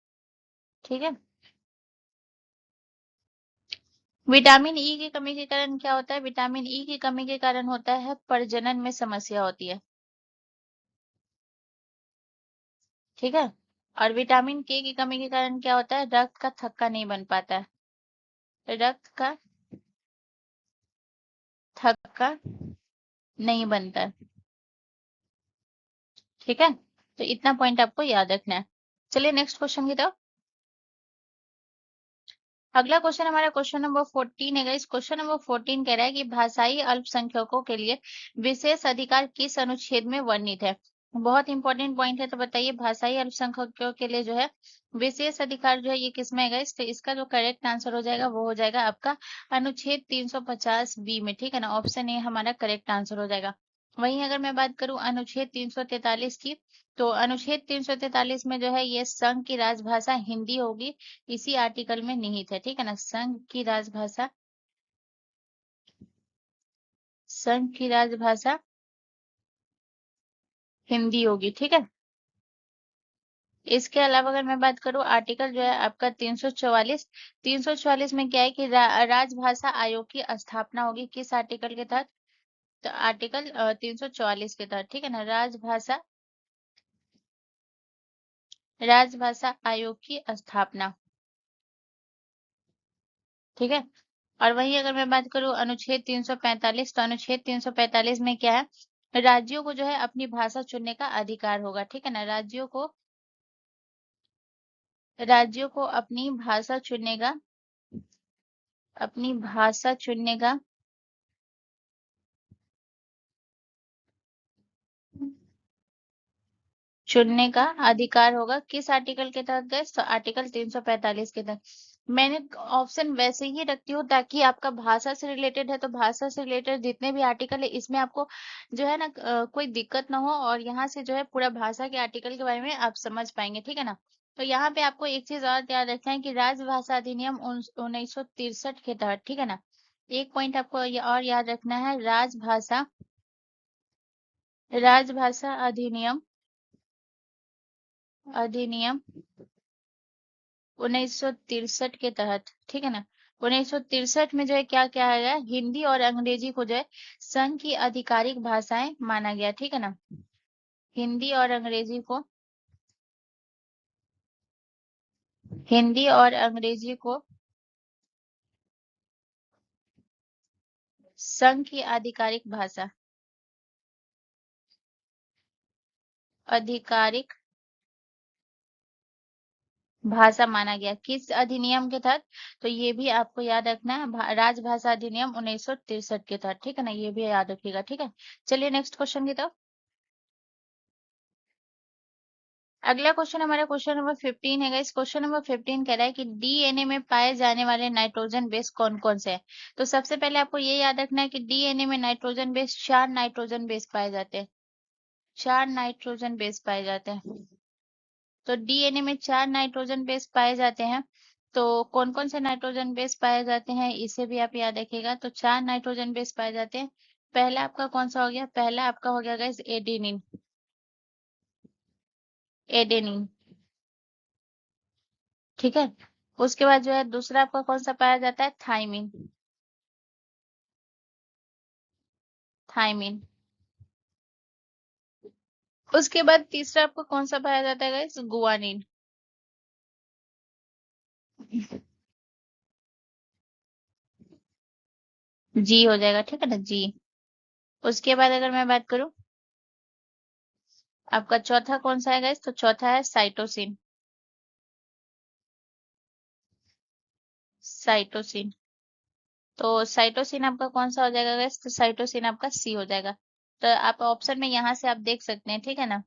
ठीक है। विटामिन ई की कमी के कारण क्या होता है? विटामिन ई की कमी के कारण होता है प्रजनन में समस्या होती है, ठीक है। और विटामिन के की कमी के कारण क्या होता है? रक्त का थक्का नहीं बन पाता है, रक्त का थक्का नहीं बनता है, ठीक है। तो इतना पॉइंट आपको याद रखना है। चलिए नेक्स्ट क्वेश्चन की तरफ। अगला क्वेश्चन हमारा क्वेश्चन नंबर 14 है गाइस। क्वेश्चन नंबर 14 कह रहा है कि भाषाई अल्पसंख्यकों के लिए विशेष अधिकार किस अनुच्छेद में वर्णित है? बहुत इंपॉर्टेंट पॉइंट है। तो बताइए भाषाई अल्पसंख्यकों के लिए जो है विशेष अधिकार जो है ये किसमें है गाइस? तो इसका जो करेक्ट आंसर हो जाएगा वो हो जाएगा आपका अनुच्छेद 350 बी में, ठीक है ना। ऑप्शन ए हमारा करेक्ट आंसर हो जाएगा। वहीं अगर मैं बात करूं अनुच्छेद 343 की, तो अनुच्छेद 343 में जो है ये संघ की राजभाषा हिंदी होगी, इसी आर्टिकल में निहित है, ठीक है ना। संघ की राजभाषा हिंदी होगी, ठीक है। इसके अलावा अगर मैं बात करूं आर्टिकल जो है आपका 344, 344 में क्या है कि राजभाषा आयोग की स्थापना होगी किस आर्टिकल के तहत? तो आर्टिकल 344 के तहत, ठीक है ना। राजभाषा आयोग की स्थापना, ठीक है। और वहीं अगर मैं बात करूं अनुच्छेद 345, तो अनुच्छेद 345 में क्या है? राज्यों को जो है अपनी भाषा चुनने का अधिकार होगा, ठीक है ना। राज्यों को अपनी भाषा चुनने का अधिकार होगा किस आर्टिकल के तहत गए? तो आर्टिकल 345 के तहत। मैंने ऑप्शन वैसे ही रखती हूँ ताकि आपका भाषा से रिलेटेड है तो भाषा से रिलेटेड जितने भी आर्टिकल है इसमें आपको जो है ना कोई दिक्कत ना हो, और यहाँ से जो है पूरा भाषा के आर्टिकल के बारे में आप समझ पाएंगे, ठीक है ना। तो यहाँ पे आपको एक चीज और याद रखना है कि राजभाषा अधिनियम 1963 के तहत, ठीक है ना। एक पॉइंट आपको और याद रखना है, राजभाषा अधिनियम 1963 के तहत, ठीक है ना। 1963 में जो है क्या क्या है, हिंदी और अंग्रेजी को जो है संघ की आधिकारिक भाषाएं माना गया, ठीक है ना। हिंदी और अंग्रेजी को हिंदी और अंग्रेजी को संघ की आधिकारिक भाषा माना गया किस अधिनियम के तहत? तो ये भी आपको याद रखना है, राजभाषा अधिनियम 1963 के तहत, ठीक है ना। ये भी याद रखिएगा, ठीक है। चलिए नेक्स्ट क्वेश्चन की तरफ। अगला क्वेश्चन हमारा क्वेश्चन नंबर 15 है गाइस। क्वेश्चन नंबर 15 कह रहा है कि डीएनए में पाए जाने वाले नाइट्रोजन बेस कौन कौन से हैं? तो सबसे पहले आपको ये याद रखना है कि डीएनए में नाइट्रोजन बेस 4 नाइट्रोजन बेस पाए जाते हैं, 4 नाइट्रोजन बेस पाए जाते हैं। तो डीएनए में 4 नाइट्रोजन बेस पाए जाते हैं। तो कौन कौन से नाइट्रोजन बेस पाए जाते हैं इसे भी आप याद रखिएगा। तो 4 नाइट्रोजन बेस पाए जाते हैं। पहला आपका कौन सा हो गया? पहला आपका हो गया गाइस एडेनिन, एडेनिन, ठीक है। उसके बाद जो है दूसरा आपका कौन सा पाया जाता है? Thymine, thymine. उसके बाद तीसरा आपको कौन सा पाया जाता है गाइस? गुआनिन, जी हो जाएगा, ठीक है ना, जी। उसके बाद अगर मैं बात करूं आपका चौथा कौन सा है गाइस? तो चौथा है साइटोसिन। साइटोसिन। तो साइटोसिन आपका कौन सा हो जाएगा गाइस? तो साइटोसिन आपका सी हो जाएगा। तो आप ऑप्शन में यहाँ से आप देख सकते हैं, ठीक है ना।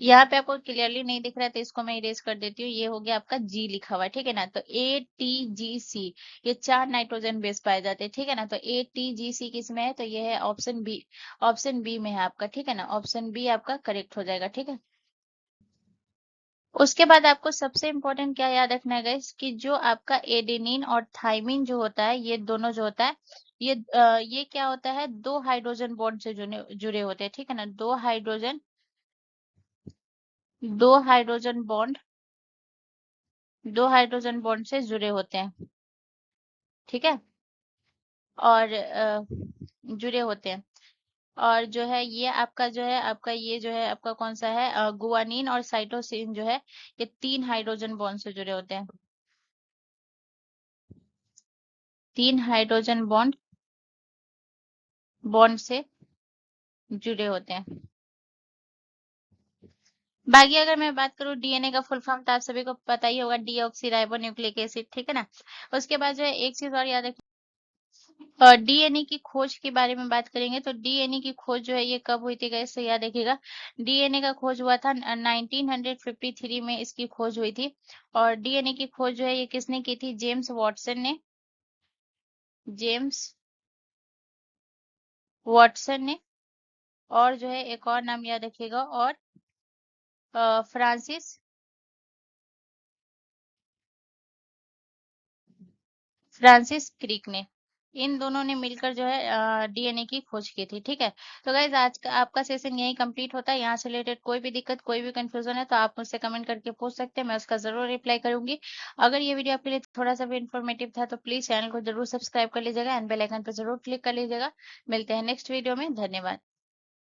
यहाँ पे आपको क्लियरली नहीं दिख रहा है तो इसको मैं इरेज कर देती हूँ। ये हो गया आपका जी लिखा हुआ है, ठीक है ना। तो ATGC, ये 4 नाइट्रोजन बेस पाए जाते हैं, ठीक है ना। तो ATGC किस में है? तो ये है ऑप्शन बी। ऑप्शन बी में है आपका, ठीक है ना। ऑप्शन बी आपका करेक्ट हो जाएगा, ठीक है। उसके बाद आपको सबसे इम्पोर्टेंट क्या याद रखना है गाइस, कि जो आपका एडेनिन और थाइमिन जो होता है, ये दोनों जो होता है, ये क्या होता है? दो हाइड्रोजन बॉन्ड से जुड़े जुड़े होते हैं, ठीक है ना। दो हाइड्रोजन बॉन्ड, दो हाइड्रोजन बॉन्ड से जुड़े होते हैं, ठीक है। और जुड़े होते हैं। और जो है ये आपका जो है, आपका ये जो है आपका कौन सा है? गुआनिन और साइटोसिन जो है, ये 3 हाइड्रोजन बॉन्ड से जुड़े होते हैं। 3 हाइड्रोजन बॉन्ड बॉन्ड से जुड़े होते हैं। बाकी अगर मैं बात करूं डीएनए का फुल फॉर्म, तो आप सभी को पता ही होगा, डीऑक्सी राइबो न्यूक्लिक एसिड, ठीक है ना। उसके बाद जो है एक चीज और याद रखिए, डीएनए की खोज के बारे में बात करेंगे तो डीएनए की खोज जो है ये कब हुई थी गाइस? तो याद रखिएगा, डीएनए का खोज हुआ था 1953 में, इसकी खोज हुई थी। और डीएनए की खोज जो है ये किसने की थी? जेम्स वाटसन ने। जेम्स वाटसन ने। और जो है एक और नाम याद रखिएगा, और फ्रांसिस फ्रांसिस क्रिक ने। इन दोनों ने मिलकर जो है डीएनए की खोज की थी, ठीक है। तो गाइज आज का आपका सेशन यही कंप्लीट होता है। यहाँ से रिलेटेड कोई भी दिक्कत, कोई भी कंफ्यूजन है तो आप मुझसे कमेंट करके पूछ सकते हैं, मैं उसका जरूर रिप्लाई करूंगी। अगर ये वीडियो आपके लिए थोड़ा सा भी इन्फॉर्मेटिव था तो प्लीज चैनल को जरूर सब्सक्राइब कर लीजिएगा एंड बेल आइकन पर जरूर क्लिक कर लीजिएगा। मिलते हैं नेक्स्ट वीडियो में। धन्यवाद।